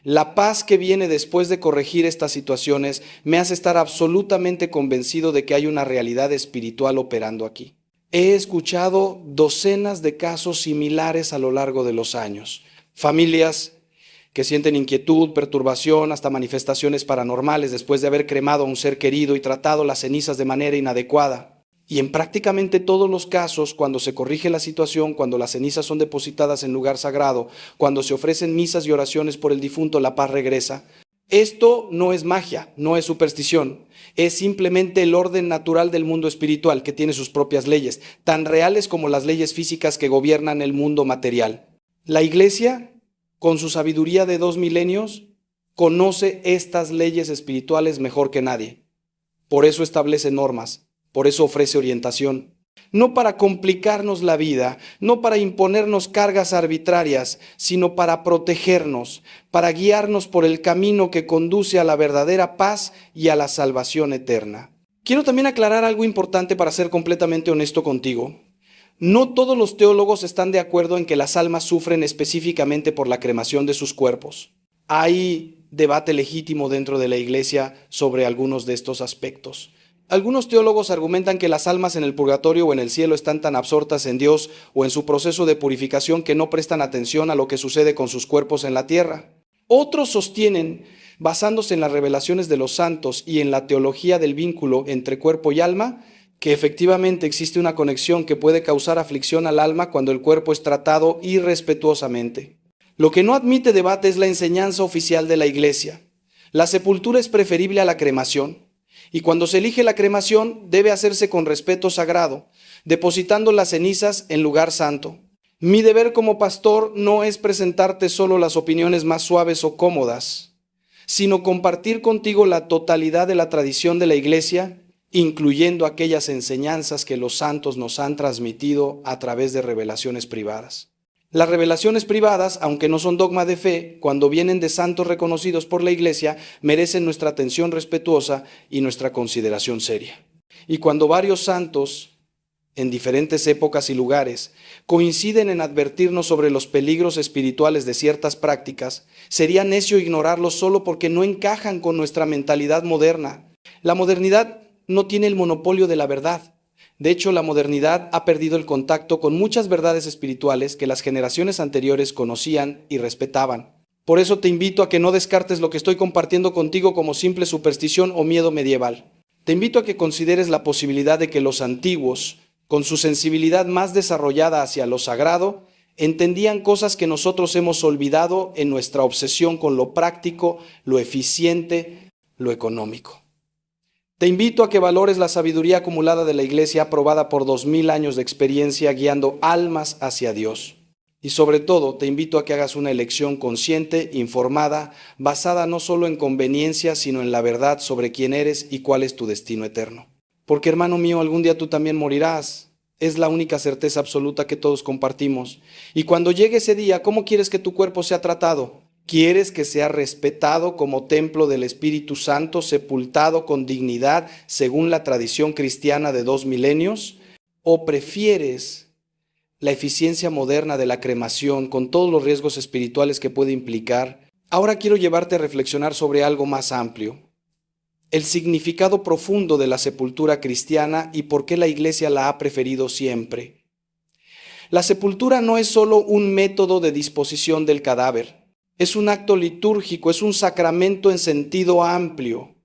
Speaker 2: la paz que viene después de corregir estas situaciones, me hace estar absolutamente convencido de que hay una realidad espiritual operando aquí. He escuchado docenas de casos similares a lo largo de los años. Familias que sienten inquietud, perturbación, hasta manifestaciones paranormales después de haber cremado a un ser querido y tratado las cenizas de manera inadecuada. Y en prácticamente todos los casos, cuando se corrige la situación, cuando las cenizas son depositadas en lugar sagrado, cuando se ofrecen misas y oraciones por el difunto, la paz regresa. Esto no es magia, no es superstición, es simplemente el orden natural del mundo espiritual que tiene sus propias leyes, tan reales como las leyes físicas que gobiernan el mundo material. La Iglesia, con su sabiduría de 2 milenios, conoce estas leyes espirituales mejor que nadie. Por eso establece normas, por eso ofrece orientación. No para complicarnos la vida, no para imponernos cargas arbitrarias, sino para protegernos, para guiarnos por el camino que conduce a la verdadera paz y a la salvación eterna. Quiero también aclarar algo importante para ser completamente honesto contigo. No todos los teólogos están de acuerdo en que las almas sufren específicamente por la cremación de sus cuerpos. Hay debate legítimo dentro de la Iglesia sobre algunos de estos aspectos. Algunos teólogos argumentan que las almas en el purgatorio o en el cielo están tan absortas en Dios o en su proceso de purificación que no prestan atención a lo que sucede con sus cuerpos en la tierra. Otros sostienen, basándose en las revelaciones de los santos y en la teología del vínculo entre cuerpo y alma, que efectivamente existe una conexión que puede causar aflicción al alma cuando el cuerpo es tratado irrespetuosamente. Lo que no admite debate es la enseñanza oficial de la Iglesia. La sepultura es preferible a la cremación. Y cuando se elige la cremación, debe hacerse con respeto sagrado, depositando las cenizas en lugar santo. Mi deber como pastor no es presentarte solo las opiniones más suaves o cómodas, sino compartir contigo la totalidad de la tradición de la Iglesia, incluyendo aquellas enseñanzas que los santos nos han transmitido a través de revelaciones privadas. Las revelaciones privadas, aunque no son dogma de fe, cuando vienen de santos reconocidos por la Iglesia, merecen nuestra atención respetuosa y nuestra consideración seria. Y cuando varios santos, en diferentes épocas y lugares, coinciden en advertirnos sobre los peligros espirituales de ciertas prácticas, sería necio ignorarlos solo porque no encajan con nuestra mentalidad moderna. La modernidad no tiene el monopolio de la verdad. De hecho, la modernidad ha perdido el contacto con muchas verdades espirituales que las generaciones anteriores conocían y respetaban. Por eso te invito a que no descartes lo que estoy compartiendo contigo como simple superstición o miedo medieval. Te invito a que consideres la posibilidad de que los antiguos, con su sensibilidad más desarrollada hacia lo sagrado, entendían cosas que nosotros hemos olvidado en nuestra obsesión con lo práctico, lo eficiente, lo económico. Te invito a que valores la sabiduría acumulada de la Iglesia aprobada por 2000 años de experiencia guiando almas hacia Dios. Y sobre todo, te invito a que hagas una elección consciente, informada, basada no solo en conveniencia, sino en la verdad sobre quién eres y cuál es tu destino eterno. Porque, hermano mío, algún día tú también morirás. Es la única certeza absoluta que todos compartimos. Y cuando llegue ese día, ¿cómo quieres que tu cuerpo sea tratado? ¿Quieres que sea respetado como templo del Espíritu Santo, sepultado con dignidad según la tradición cristiana de 2 milenios? ¿O prefieres la eficiencia moderna de la cremación con todos los riesgos espirituales que puede implicar? Ahora quiero llevarte a reflexionar sobre algo más amplio. El significado profundo de la sepultura cristiana y por qué la Iglesia la ha preferido siempre. La sepultura no es solo un método de disposición del cadáver. Es un acto litúrgico, es un sacramento en sentido amplio.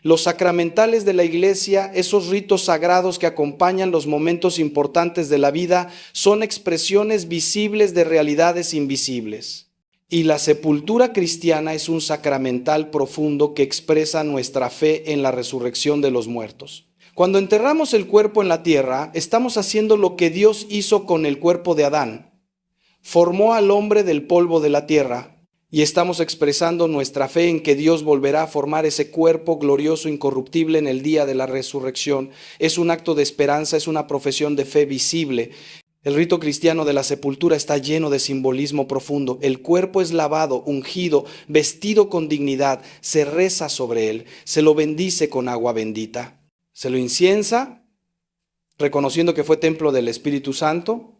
Speaker 2: Los sacramentales de la Iglesia, esos ritos sagrados que acompañan los momentos importantes de la vida, son expresiones visibles de realidades invisibles. Y la sepultura cristiana es un sacramental profundo que expresa nuestra fe en la resurrección de los muertos. Cuando enterramos el cuerpo en la tierra, estamos haciendo lo que Dios hizo con el cuerpo de Adán. Formó al hombre del polvo de la tierra y estamos expresando nuestra fe en que Dios volverá a formar ese cuerpo glorioso, incorruptible en el día de la resurrección. Es un acto de esperanza, es una profesión de fe visible. El rito cristiano de la sepultura está lleno de simbolismo profundo. El cuerpo es lavado, ungido, vestido con dignidad, se reza sobre él, se lo bendice con agua bendita, se lo inciensa, reconociendo que fue templo del Espíritu Santo,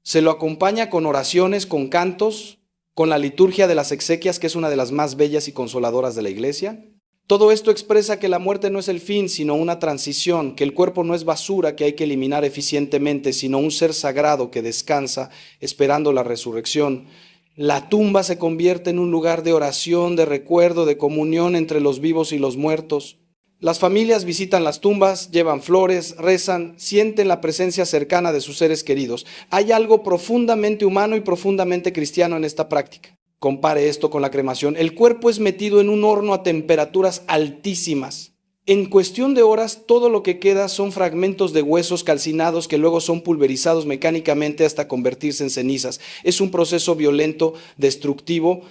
Speaker 2: se lo acompaña con oraciones, con cantos, con la liturgia de las exequias, que es una de las más bellas y consoladoras de la Iglesia. Todo esto expresa que la muerte no es el fin, sino una transición, que el cuerpo no es basura que hay que eliminar eficientemente, sino un ser sagrado que descansa esperando la resurrección. La tumba se convierte en un lugar de oración, de recuerdo, de comunión entre los vivos y los muertos. Las familias visitan las tumbas, llevan flores, rezan, sienten la presencia cercana de sus seres queridos. Hay algo profundamente humano y profundamente cristiano en esta práctica. Compare esto con la cremación. El cuerpo es metido en un horno a temperaturas altísimas. En cuestión de horas, todo lo que queda son fragmentos de huesos calcinados que luego son pulverizados mecánicamente hasta convertirse en cenizas. Es un proceso violento, destructivo.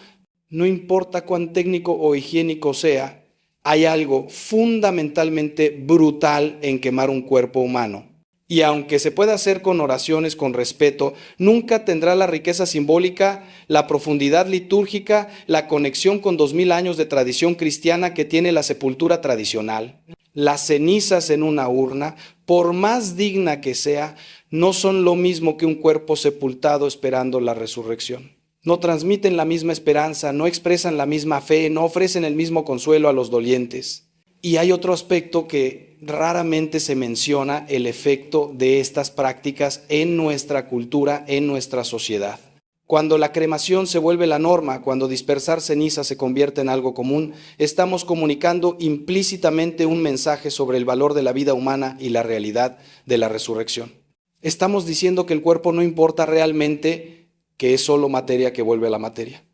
Speaker 2: No importa cuán técnico o higiénico sea, hay algo fundamentalmente brutal en quemar un cuerpo humano. Y aunque se pueda hacer con oraciones, con respeto, nunca tendrá la riqueza simbólica, la profundidad litúrgica, la conexión con 2000 años de tradición cristiana que tiene la sepultura tradicional. Las cenizas en una urna, por más digna que sea, no son lo mismo que un cuerpo sepultado esperando la resurrección. No transmiten la misma esperanza, no expresan la misma fe, no ofrecen el mismo consuelo a los dolientes. Y hay otro aspecto que raramente se menciona, el efecto de estas prácticas en nuestra cultura, en nuestra sociedad. Cuando la cremación se vuelve la norma, cuando dispersar cenizas se convierte en algo común, estamos comunicando implícitamente un mensaje sobre el valor de la vida humana y la realidad de la resurrección. Estamos diciendo que el cuerpo no importa realmente, que es solo materia que vuelve a la materia.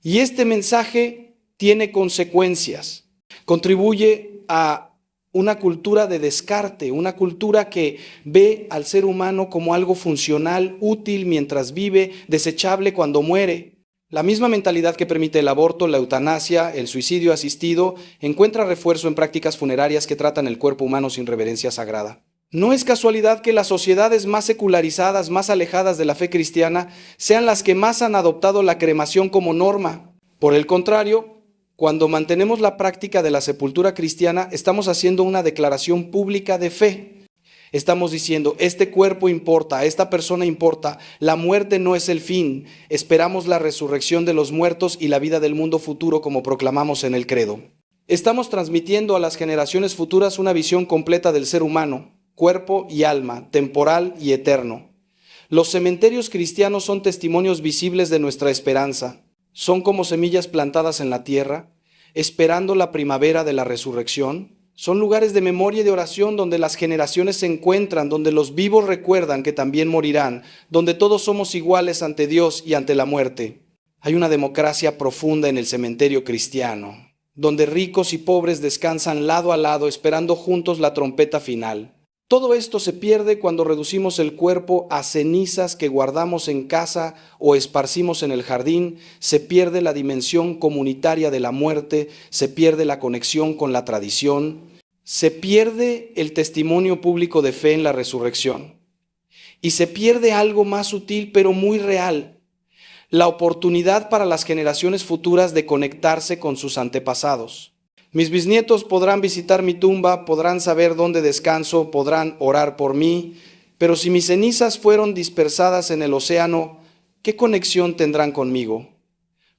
Speaker 2: Y este mensaje tiene consecuencias. Contribuye a una cultura de descarte, una cultura que ve al ser humano como algo funcional, útil mientras vive, desechable cuando muere. La misma mentalidad que permite el aborto, la eutanasia, el suicidio asistido, encuentra refuerzo en prácticas funerarias que tratan el cuerpo humano sin reverencia sagrada. No es casualidad que las sociedades más secularizadas, más alejadas de la fe cristiana, sean las que más han adoptado la cremación como norma. Por el contrario, cuando mantenemos la práctica de la sepultura cristiana, estamos haciendo una declaración pública de fe. Estamos diciendo, este cuerpo importa, esta persona importa, la muerte no es el fin, esperamos la resurrección de los muertos y la vida del mundo futuro como proclamamos en el credo. Estamos transmitiendo a las generaciones futuras una visión completa del ser humano, cuerpo y alma, temporal y eterno. Los cementerios cristianos son testimonios visibles de nuestra esperanza. Son como semillas plantadas en la tierra, esperando la primavera de la resurrección. Son lugares de memoria y de oración donde las generaciones se encuentran, donde los vivos recuerdan que también morirán, donde todos somos iguales ante Dios y ante la muerte. Hay una democracia profunda en el cementerio cristiano, donde ricos y pobres descansan lado a lado esperando juntos la trompeta final. Todo esto se pierde cuando reducimos el cuerpo a cenizas que guardamos en casa o esparcimos en el jardín. Se pierde la dimensión comunitaria de la muerte, se pierde la conexión con la tradición, se pierde el testimonio público de fe en la resurrección. Y se pierde algo más sutil pero muy real, la oportunidad para las generaciones futuras de conectarse con sus antepasados. Mis bisnietos podrán visitar mi tumba, podrán saber dónde descanso, podrán orar por mí, pero si mis cenizas fueron dispersadas en el océano, ¿qué conexión tendrán conmigo?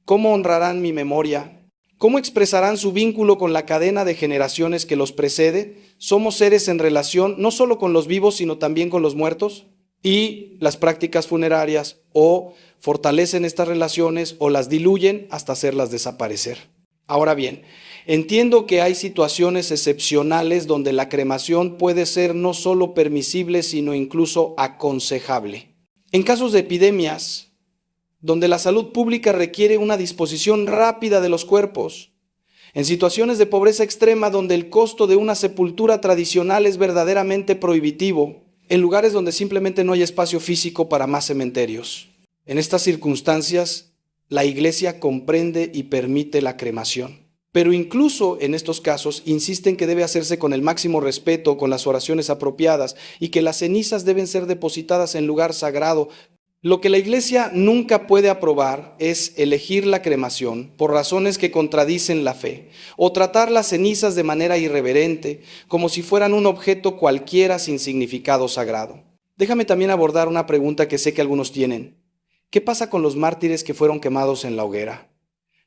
Speaker 2: ¿Cómo honrarán mi memoria? ¿Cómo expresarán su vínculo con la cadena de generaciones que los precede? ¿Somos seres en relación no solo con los vivos, sino también con los muertos? Y las prácticas funerarias o fortalecen estas relaciones o las diluyen hasta hacerlas desaparecer. Ahora bien, entiendo que hay situaciones excepcionales donde la cremación puede ser no solo permisible, sino incluso aconsejable. En casos de epidemias, donde la salud pública requiere una disposición rápida de los cuerpos. En situaciones de pobreza extrema, donde el costo de una sepultura tradicional es verdaderamente prohibitivo. En lugares donde simplemente no hay espacio físico para más cementerios. En estas circunstancias, la Iglesia comprende y permite la cremación. Pero incluso en estos casos insisten que debe hacerse con el máximo respeto, con las oraciones apropiadas y que las cenizas deben ser depositadas en lugar sagrado. Lo que la Iglesia nunca puede aprobar es elegir la cremación por razones que contradicen la fe o tratar las cenizas de manera irreverente, como si fueran un objeto cualquiera sin significado sagrado. Déjame también abordar una pregunta que sé que algunos tienen. ¿Qué pasa con los mártires que fueron quemados en la hoguera?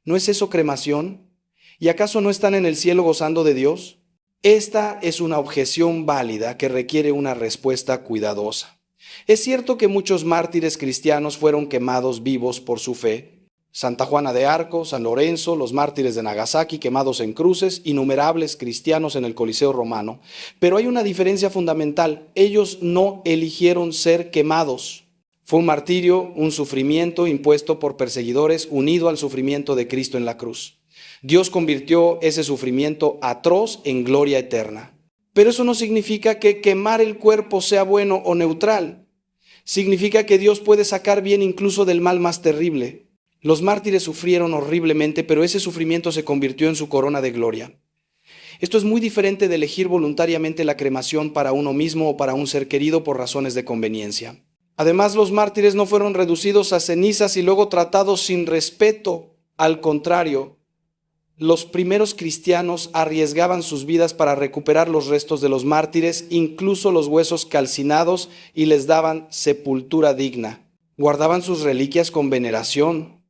Speaker 2: ¿No es eso cremación? ¿Y acaso no están en el cielo gozando de Dios? Esta es una objeción válida que requiere una respuesta cuidadosa. Es cierto que muchos mártires cristianos fueron quemados vivos por su fe. Santa Juana de Arco, San Lorenzo, los mártires de Nagasaki quemados en cruces, innumerables cristianos en el Coliseo romano. Pero hay una diferencia fundamental. Ellos no eligieron ser quemados. Fue un martirio, un sufrimiento impuesto por perseguidores unido al sufrimiento de Cristo en la cruz. Dios convirtió ese sufrimiento atroz en gloria eterna. Pero eso no significa que quemar el cuerpo sea bueno o neutral. Significa que Dios puede sacar bien incluso del mal más terrible. Los mártires sufrieron horriblemente, pero ese sufrimiento se convirtió en su corona de gloria. Esto es muy diferente de elegir voluntariamente la cremación para uno mismo o para un ser querido por razones de conveniencia. Además, los mártires no fueron reducidos a cenizas y luego tratados sin respeto. Al contrario, los primeros cristianos arriesgaban sus vidas para recuperar los restos de los mártires, incluso los huesos calcinados, y les daban sepultura digna. Guardaban sus reliquias con veneración.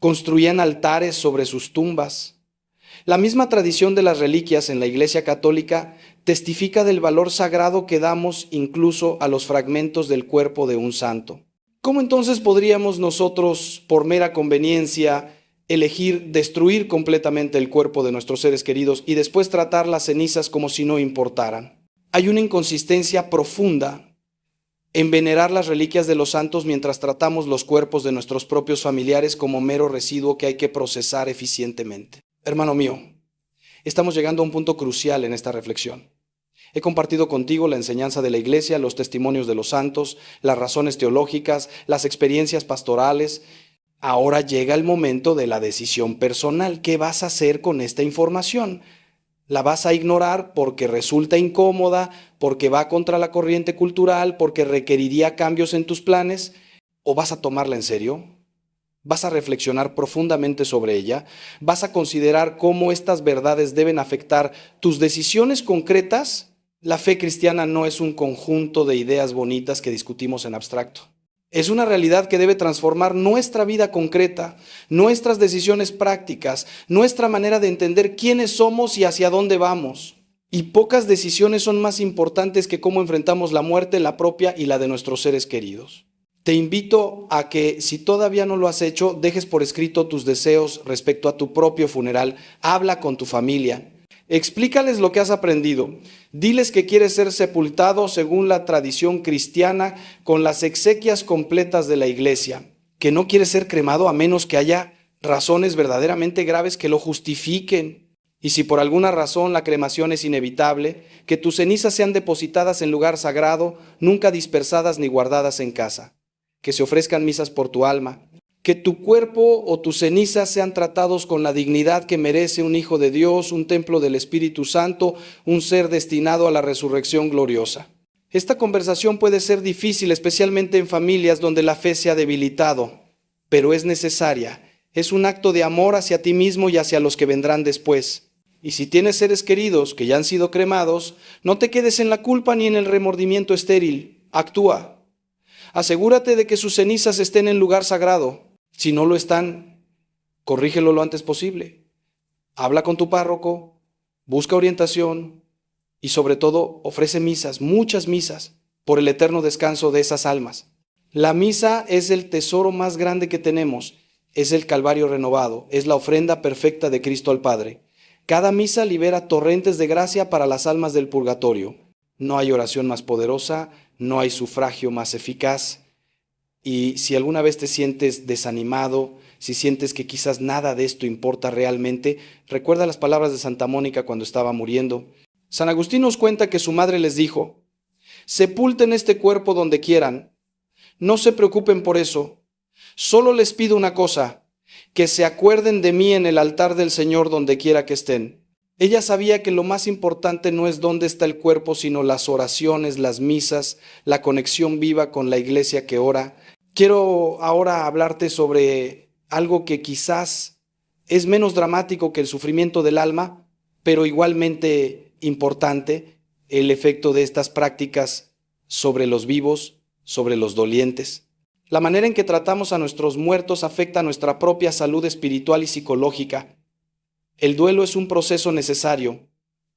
Speaker 2: Construían altares sobre sus tumbas. La misma tradición de las reliquias en la Iglesia Católica testifica del valor sagrado que damos incluso a los fragmentos del cuerpo de un santo. ¿Cómo entonces podríamos nosotros, por mera conveniencia, elegir destruir completamente el cuerpo de nuestros seres queridos y después tratar las cenizas como si no importaran? Hay una inconsistencia profunda en venerar las reliquias de los santos mientras tratamos los cuerpos de nuestros propios familiares como mero residuo que hay que procesar eficientemente. Hermano mío, estamos llegando a un punto crucial en esta reflexión. He compartido contigo la enseñanza de la Iglesia, los testimonios de los santos, las razones teológicas, las experiencias pastorales. Ahora llega el momento de la decisión personal. ¿Qué vas a hacer con esta información? La vas a ignorar porque resulta incómoda, porque va contra la corriente cultural, porque requeriría cambios en tus planes, o vas a tomarla en serio. ¿Vas a reflexionar profundamente sobre ella? ¿Vas a considerar cómo estas verdades deben afectar tus decisiones concretas? La fe cristiana no es un conjunto de ideas bonitas que discutimos en abstracto. Es una realidad que debe transformar nuestra vida concreta, nuestras decisiones prácticas, nuestra manera de entender quiénes somos y hacia dónde vamos. Y pocas decisiones son más importantes que cómo enfrentamos la muerte, la propia y la de nuestros seres queridos. Te invito a que, si todavía no lo has hecho, dejes por escrito tus deseos respecto a tu propio funeral. Habla con tu familia. Explícales lo que has aprendido. Diles que quieres ser sepultado según la tradición cristiana con las exequias completas de la iglesia. Que no quieres ser cremado a menos que haya razones verdaderamente graves que lo justifiquen. Y si por alguna razón la cremación es inevitable, que tus cenizas sean depositadas en lugar sagrado, nunca dispersadas ni guardadas en casa. Que se ofrezcan misas por tu alma, que tu cuerpo o tus cenizas sean tratados con la dignidad que merece un hijo de Dios, un templo del Espíritu Santo, un ser destinado a la resurrección gloriosa. Esta conversación puede ser difícil, especialmente en familias donde la fe se ha debilitado, pero es necesaria. Es un acto de amor hacia ti mismo y hacia los que vendrán después. Y si tienes seres queridos que ya han sido cremados, no te quedes en la culpa ni en el remordimiento estéril. Actúa. Asegúrate de que sus cenizas estén en lugar sagrado. Si no lo están, corrígelo lo antes posible. Habla con tu párroco, busca orientación y sobre todo ofrece misas, muchas misas, por el eterno descanso de esas almas. La misa es el tesoro más grande que tenemos, es el Calvario renovado, es la ofrenda perfecta de Cristo al Padre. Cada misa libera torrentes de gracia para las almas del purgatorio. No hay oración más poderosa, no hay sufragio más eficaz. Y si alguna vez te sientes desanimado, si sientes que quizás nada de esto importa realmente, recuerda las palabras de Santa Mónica cuando estaba muriendo. San Agustín nos cuenta que su madre les dijo: sepulten este cuerpo donde quieran, no se preocupen por eso, solo les pido una cosa, que se acuerden de mí en el altar del Señor donde quiera que estén. Ella sabía que lo más importante no es dónde está el cuerpo, sino las oraciones, las misas, la conexión viva con la iglesia que ora. Quiero ahora hablarte sobre algo que quizás es menos dramático que el sufrimiento del alma, pero igualmente importante, el efecto de estas prácticas sobre los vivos, sobre los dolientes. La manera en que tratamos a nuestros muertos afecta a nuestra propia salud espiritual y psicológica. El duelo es un proceso necesario,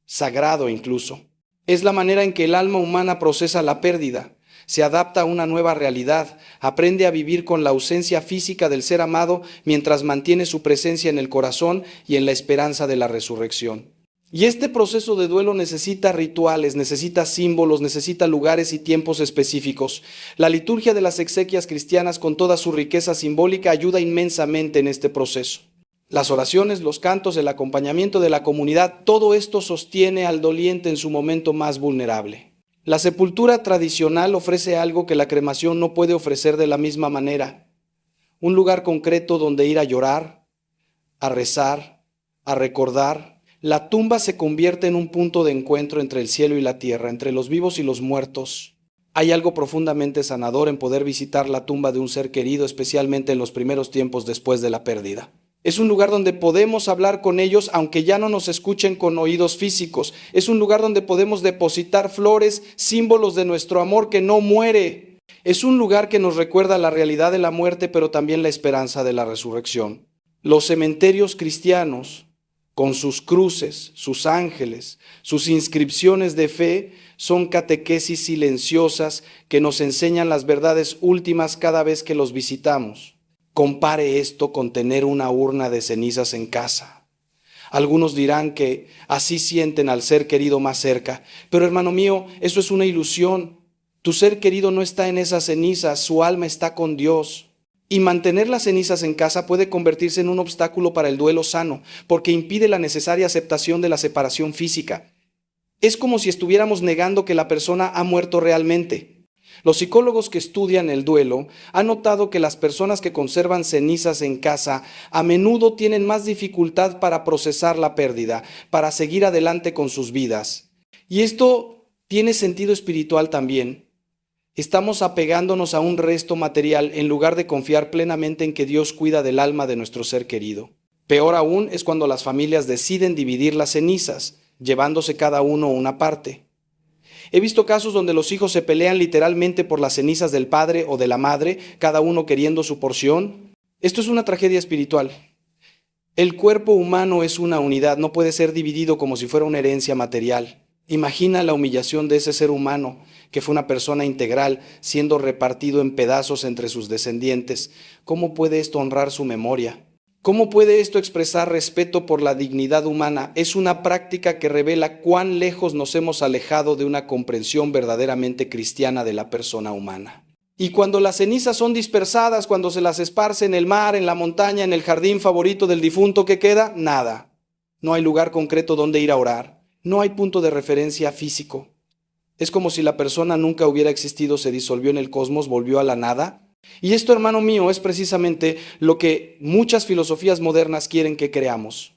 Speaker 2: sagrado incluso. Es la manera en que el alma humana procesa la pérdida, se adapta a una nueva realidad, aprende a vivir con la ausencia física del ser amado mientras mantiene su presencia en el corazón y en la esperanza de la resurrección. Y este proceso de duelo necesita rituales, necesita símbolos, necesita lugares y tiempos específicos. La liturgia de las exequias cristianas, con toda su riqueza simbólica, ayuda inmensamente en este proceso. Las oraciones, los cantos, el acompañamiento de la comunidad, todo esto sostiene al doliente en su momento más vulnerable. La sepultura tradicional ofrece algo que la cremación no puede ofrecer de la misma manera. Un lugar concreto donde ir a llorar, a rezar, a recordar. La tumba se convierte en un punto de encuentro entre el cielo y la tierra, entre los vivos y los muertos. Hay algo profundamente sanador en poder visitar la tumba de un ser querido, especialmente en los primeros tiempos después de la pérdida. Es un lugar donde podemos hablar con ellos aunque ya no nos escuchen con oídos físicos. Es un lugar donde podemos depositar flores, símbolos de nuestro amor que no muere. Es un lugar que nos recuerda la realidad de la muerte, pero también la esperanza de la resurrección. Los cementerios cristianos, con sus cruces, sus ángeles, sus inscripciones de fe, son catequesis silenciosas que nos enseñan las verdades últimas cada vez que los visitamos. Compare esto con tener una urna de cenizas en casa. Algunos dirán que así sienten al ser querido más cerca, pero hermano mío, eso es una ilusión. Tu ser querido no está en esas cenizas, su alma está con Dios. Y mantener las cenizas en casa puede convertirse en un obstáculo para el duelo sano, porque impide la necesaria aceptación de la separación física. Es como si estuviéramos negando que la persona ha muerto realmente. Los psicólogos que estudian el duelo han notado que las personas que conservan cenizas en casa a menudo tienen más dificultad para procesar la pérdida, para seguir adelante con sus vidas. Y esto tiene sentido espiritual también. Estamos apegándonos a un resto material en lugar de confiar plenamente en que Dios cuida del alma de nuestro ser querido. Peor aún es cuando las familias deciden dividir las cenizas, llevándose cada uno una parte. He visto casos donde los hijos se pelean literalmente por las cenizas del padre o de la madre, cada uno queriendo su porción. Esto es una tragedia espiritual. El cuerpo humano es una unidad, no puede ser dividido como si fuera una herencia material. Imagina la humillación de ese ser humano, que fue una persona integral, siendo repartido en pedazos entre sus descendientes. ¿Cómo puede esto honrar su memoria? ¿Cómo puede esto expresar respeto por la dignidad humana? Es una práctica que revela cuán lejos nos hemos alejado de una comprensión verdaderamente cristiana de la persona humana. Y cuando las cenizas son dispersadas, cuando se las esparce en el mar, en la montaña, en el jardín favorito del difunto, ¿qué queda? Nada. No hay lugar concreto donde ir a orar. No hay punto de referencia físico. Es como si la persona nunca hubiera existido, se disolvió en el cosmos, volvió a la nada. Y esto, hermano mío, es precisamente lo que muchas filosofías modernas quieren que creamos.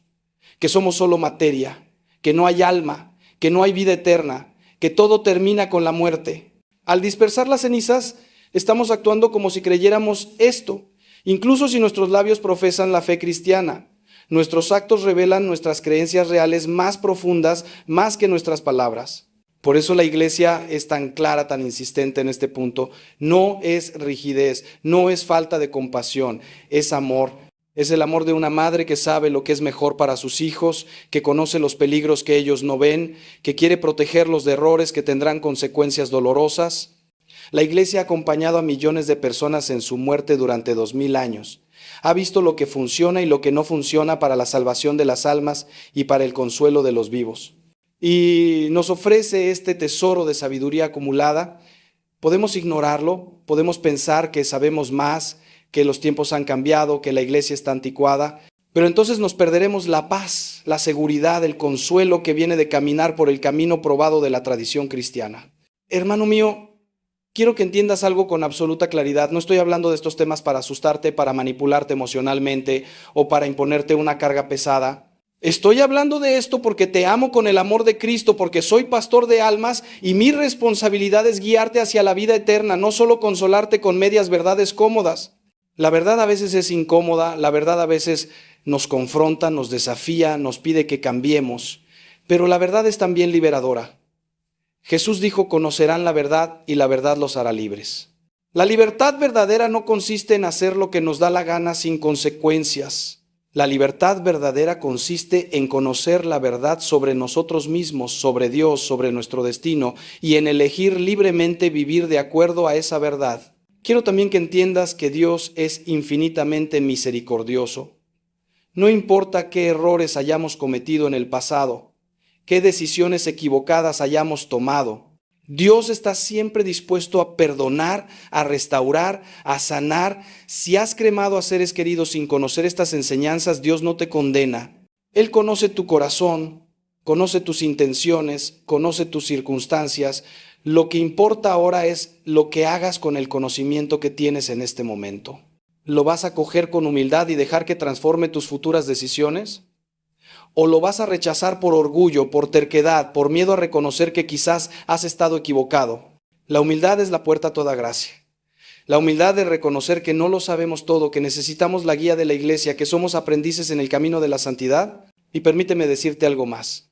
Speaker 2: Que somos solo materia, que no hay alma, que no hay vida eterna, que todo termina con la muerte. Al dispersar las cenizas, estamos actuando como si creyéramos esto, incluso si nuestros labios profesan la fe cristiana. Nuestros actos revelan nuestras creencias reales más profundas, más que nuestras palabras. Por eso la iglesia es tan clara, tan insistente en este punto. No es rigidez, no es falta de compasión, es amor. Es el amor de una madre que sabe lo que es mejor para sus hijos, que conoce los peligros que ellos no ven, que quiere protegerlos de errores que tendrán consecuencias dolorosas. La iglesia ha acompañado a millones de personas en su muerte durante 2000 años. Ha visto lo que funciona y lo que no funciona para la salvación de las almas y para el consuelo de los vivos. Y nos ofrece este tesoro de sabiduría acumulada. Podemos ignorarlo, podemos pensar que sabemos más, que los tiempos han cambiado, que la iglesia está anticuada, pero entonces nos perderemos la paz, la seguridad, el consuelo que viene de caminar por el camino probado de la tradición cristiana. Hermano mío, quiero que entiendas algo con absoluta claridad. No estoy hablando de estos temas para asustarte, para manipularte emocionalmente o para imponerte una carga pesada. Estoy hablando de esto porque te amo con el amor de Cristo, porque soy pastor de almas y mi responsabilidad es guiarte hacia la vida eterna, no solo consolarte con medias verdades cómodas. La verdad a veces es incómoda, la verdad a veces nos confronta, nos desafía, nos pide que cambiemos, pero la verdad es también liberadora. Jesús dijo: conocerán la verdad y la verdad los hará libres. La libertad verdadera no consiste en hacer lo que nos da la gana sin consecuencias. La libertad verdadera consiste en conocer la verdad sobre nosotros mismos, sobre Dios, sobre nuestro destino, y en elegir libremente vivir de acuerdo a esa verdad. Quiero también que entiendas que Dios es infinitamente misericordioso. No importa qué errores hayamos cometido en el pasado, qué decisiones equivocadas hayamos tomado, Dios está siempre dispuesto a perdonar, a restaurar, a sanar. Si has cremado a seres queridos sin conocer estas enseñanzas, Dios no te condena. Él conoce tu corazón, conoce tus intenciones, conoce tus circunstancias. Lo que importa ahora es lo que hagas con el conocimiento que tienes en este momento. ¿Lo vas a coger con humildad y dejar que transforme tus futuras decisiones? ¿O lo vas a rechazar por orgullo, por terquedad, por miedo a reconocer que quizás has estado equivocado? La humildad es la puerta a toda gracia. La humildad de reconocer que no lo sabemos todo, que necesitamos la guía de la iglesia, que somos aprendices en el camino de la santidad. Y permíteme decirte algo más.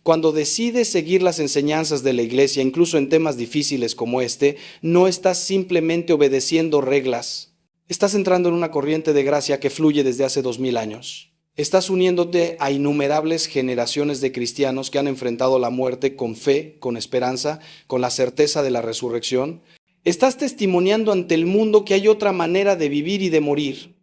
Speaker 2: Cuando decides seguir las enseñanzas de la iglesia, incluso en temas difíciles como este, no estás simplemente obedeciendo reglas. Estás entrando en una corriente de gracia que fluye desde hace 2000 años. Estás uniéndote a innumerables generaciones de cristianos que han enfrentado la muerte con fe, con esperanza, con la certeza de la resurrección. Estás testimoniando ante el mundo que hay otra manera de vivir y de morir.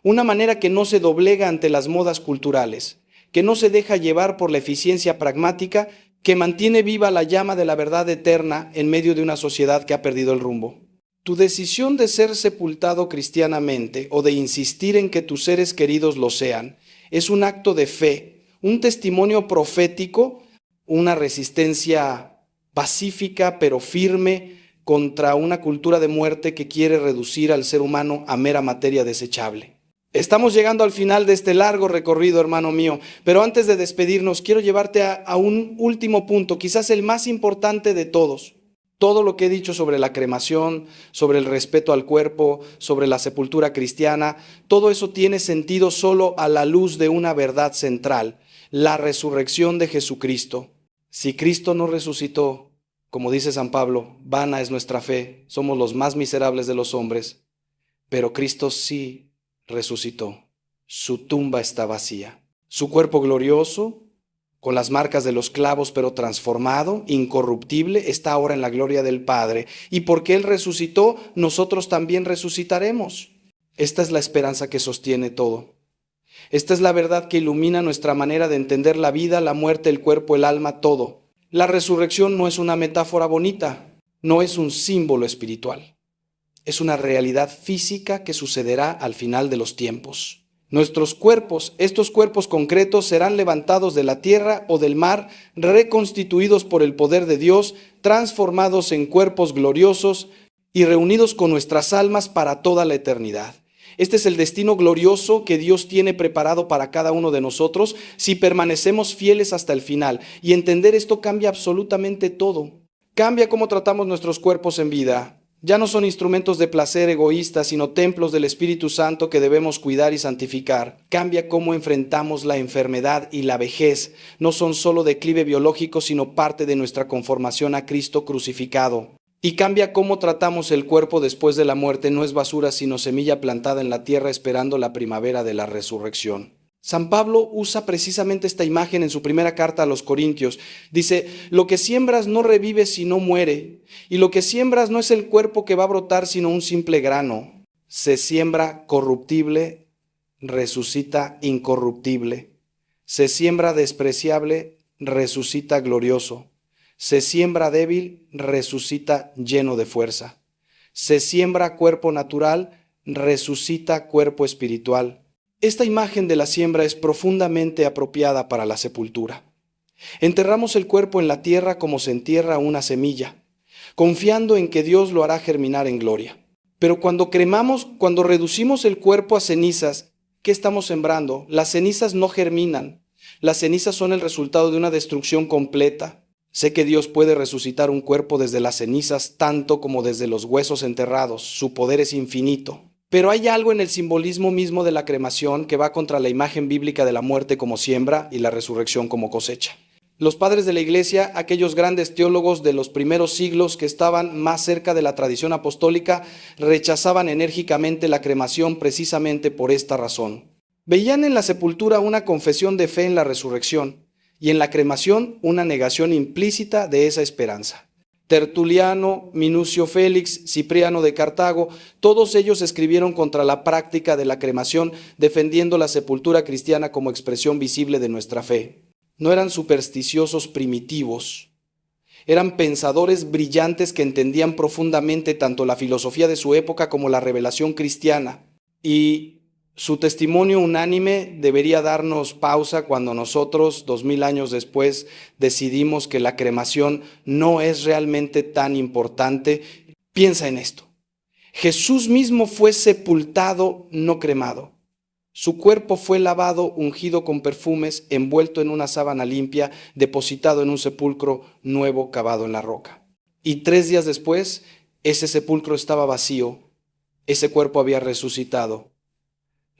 Speaker 2: Una manera que no se doblega ante las modas culturales, que no se deja llevar por la eficiencia pragmática, que mantiene viva la llama de la verdad eterna en medio de una sociedad que ha perdido el rumbo. Tu decisión de ser sepultado cristianamente o de insistir en que tus seres queridos lo sean, es un acto de fe, un testimonio profético, una resistencia pacífica pero firme contra una cultura de muerte que quiere reducir al ser humano a mera materia desechable. Estamos llegando al final de este largo recorrido, hermano mío, pero antes de despedirnos, quiero llevarte a un último punto, quizás el más importante de todos. Todo lo que he dicho sobre la cremación, sobre el respeto al cuerpo, sobre la sepultura cristiana, todo eso tiene sentido solo a la luz de una verdad central, la resurrección de Jesucristo. Si Cristo no resucitó, como dice San Pablo, vana es nuestra fe, somos los más miserables de los hombres, pero Cristo sí resucitó. Su tumba está vacía. Su cuerpo glorioso, con las marcas de los clavos, pero transformado, incorruptible, está ahora en la gloria del Padre. Y porque Él resucitó, nosotros también resucitaremos. Esta es la esperanza que sostiene todo. Esta es la verdad que ilumina nuestra manera de entender la vida, la muerte, el cuerpo, el alma, todo. La resurrección no es una metáfora bonita, no es un símbolo espiritual. Es una realidad física que sucederá al final de los tiempos. Nuestros cuerpos, estos cuerpos concretos, serán levantados de la tierra o del mar, reconstituidos por el poder de Dios, transformados en cuerpos gloriosos y reunidos con nuestras almas para toda la eternidad. Este es el destino glorioso que Dios tiene preparado para cada uno de nosotros si permanecemos fieles hasta el final. Y entender esto cambia absolutamente todo. Cambia cómo tratamos nuestros cuerpos en vida. Ya no son instrumentos de placer egoístas, sino templos del Espíritu Santo que debemos cuidar y santificar. Cambia cómo enfrentamos la enfermedad y la vejez. No son solo declive biológico, sino parte de nuestra conformación a Cristo crucificado. Y cambia cómo tratamos el cuerpo después de la muerte. No es basura, sino semilla plantada en la tierra esperando la primavera de la resurrección. San Pablo usa precisamente esta imagen en su primera carta a los Corintios. Dice, lo que siembras no revive sino muere, y lo que siembras no es el cuerpo que va a brotar sino un simple grano. Se siembra corruptible, resucita incorruptible. Se siembra despreciable, resucita glorioso. Se siembra débil, resucita lleno de fuerza. Se siembra cuerpo natural, resucita cuerpo espiritual. Esta imagen de la siembra es profundamente apropiada para la sepultura. Enterramos el cuerpo en la tierra como se entierra una semilla, confiando en que Dios lo hará germinar en gloria. Pero cuando cremamos, cuando reducimos el cuerpo a cenizas, ¿qué estamos sembrando? Las cenizas no germinan. Las cenizas son el resultado de una destrucción completa. Sé que Dios puede resucitar un cuerpo desde las cenizas tanto como desde los huesos enterrados. Su poder es infinito. Pero hay algo en el simbolismo mismo de la cremación que va contra la imagen bíblica de la muerte como siembra y la resurrección como cosecha. Los padres de la Iglesia, aquellos grandes teólogos de los primeros siglos que estaban más cerca de la tradición apostólica, rechazaban enérgicamente la cremación precisamente por esta razón. Veían en la sepultura una confesión de fe en la resurrección y en la cremación una negación implícita de esa esperanza. Tertuliano, Minucio Félix, Cipriano de Cartago, todos ellos escribieron contra la práctica de la cremación, defendiendo la sepultura cristiana como expresión visible de nuestra fe. No eran supersticiosos primitivos, eran pensadores brillantes que entendían profundamente tanto la filosofía de su época como la revelación cristiana. Y su testimonio unánime debería darnos pausa cuando nosotros, 2000 años después, decidimos que la cremación no es realmente tan importante. Piensa en esto. Jesús mismo fue sepultado, no cremado. Su cuerpo fue lavado, ungido con perfumes, envuelto en una sábana limpia, depositado en un sepulcro nuevo cavado en la roca. Y 3 días después, ese sepulcro estaba vacío, ese cuerpo había resucitado.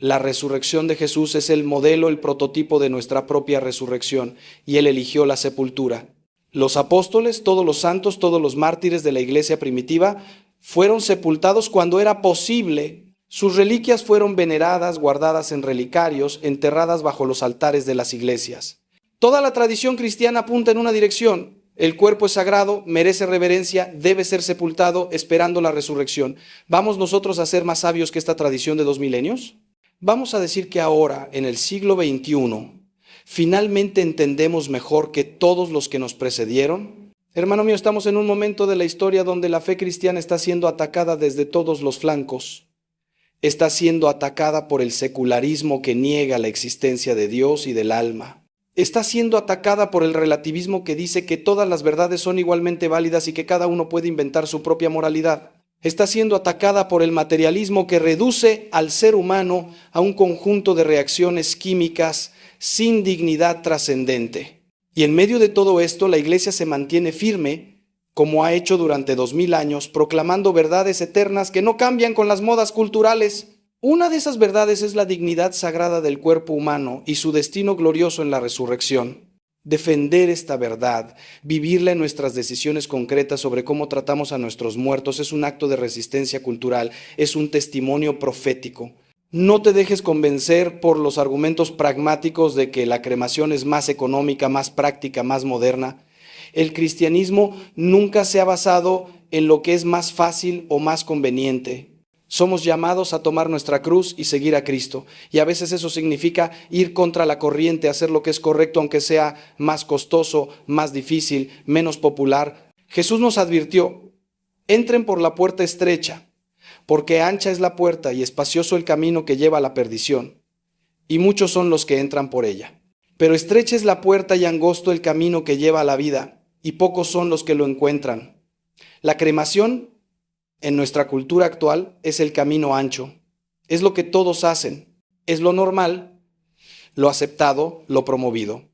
Speaker 2: La resurrección de Jesús es el modelo, el prototipo de nuestra propia resurrección, y Él eligió la sepultura. Los apóstoles, todos los santos, todos los mártires de la iglesia primitiva, fueron sepultados cuando era posible. Sus reliquias fueron veneradas, guardadas en relicarios, enterradas bajo los altares de las iglesias. Toda la tradición cristiana apunta en una dirección. El cuerpo es sagrado, merece reverencia, debe ser sepultado, esperando la resurrección. ¿Vamos nosotros a ser más sabios que esta tradición de 2 milenios? Vamos a decir que ahora, en el siglo XXI, finalmente entendemos mejor que todos los que nos precedieron. Hermano mío, estamos en un momento de la historia donde la fe cristiana está siendo atacada desde todos los flancos. Está siendo atacada por el secularismo que niega la existencia de Dios y del alma. está siendo atacada por el relativismo que dice que todas las verdades son igualmente válidas y que cada uno puede inventar su propia moralidad. Está siendo atacada por el materialismo que reduce al ser humano a un conjunto de reacciones químicas sin dignidad trascendente. Y en medio de todo esto, la Iglesia se mantiene firme, como ha hecho durante 2000 años, proclamando verdades eternas que no cambian con las modas culturales. Una de esas verdades es la dignidad sagrada del cuerpo humano y su destino glorioso en la resurrección. Defender esta verdad, vivirla en nuestras decisiones concretas sobre cómo tratamos a nuestros muertos, es un acto de resistencia cultural, es un testimonio profético. No te dejes convencer por los argumentos pragmáticos de que la cremación es más económica, más práctica, más moderna. El cristianismo nunca se ha basado en lo que es más fácil o más conveniente. Somos llamados a tomar nuestra cruz y seguir a Cristo. Y a veces eso significa ir contra la corriente, hacer lo que es correcto, aunque sea más costoso, más difícil, menos popular. Jesús nos advirtió, entren por la puerta estrecha, porque ancha es la puerta y espacioso el camino que lleva a la perdición, y muchos son los que entran por ella. Pero estrecha es la puerta y angosto el camino que lleva a la vida, y pocos son los que lo encuentran. La cremación en nuestra cultura actual es el camino ancho. Es lo que todos hacen. Es lo normal, lo aceptado, lo promovido.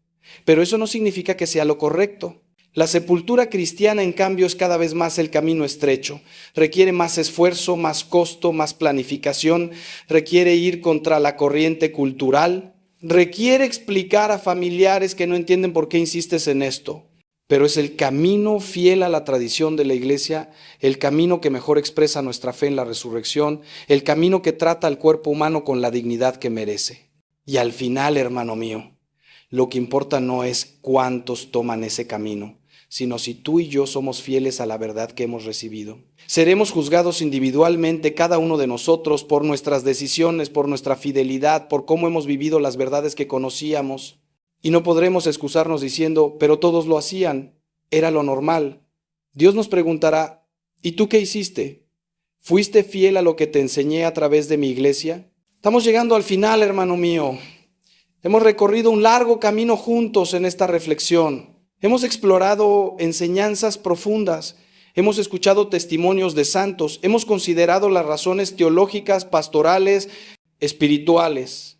Speaker 2: Pero eso no significa que sea lo correcto. La sepultura cristiana, en cambio, es cada vez más el camino estrecho. Requiere más esfuerzo, más costo, más planificación. Requiere ir contra la corriente cultural. Requiere explicar a familiares que no entienden por qué insistes en esto. Pero es el camino fiel a la tradición de la Iglesia, el camino que mejor expresa nuestra fe en la resurrección, el camino que trata al cuerpo humano con la dignidad que merece. Y al final, hermano mío, lo que importa no es cuántos toman ese camino, sino si tú y yo somos fieles a la verdad que hemos recibido. Seremos juzgados individualmente cada uno de nosotros por nuestras decisiones, por nuestra fidelidad, por cómo hemos vivido las verdades que conocíamos. Y no podremos excusarnos diciendo, pero todos lo hacían, era lo normal. Dios nos preguntará, ¿y tú qué hiciste? ¿Fuiste fiel a lo que te enseñé a través de mi iglesia? Estamos llegando al final, hermano mío. Hemos recorrido un largo camino juntos en esta reflexión. Hemos explorado enseñanzas profundas. Hemos escuchado testimonios de santos. Hemos considerado las razones teológicas, pastorales, espirituales,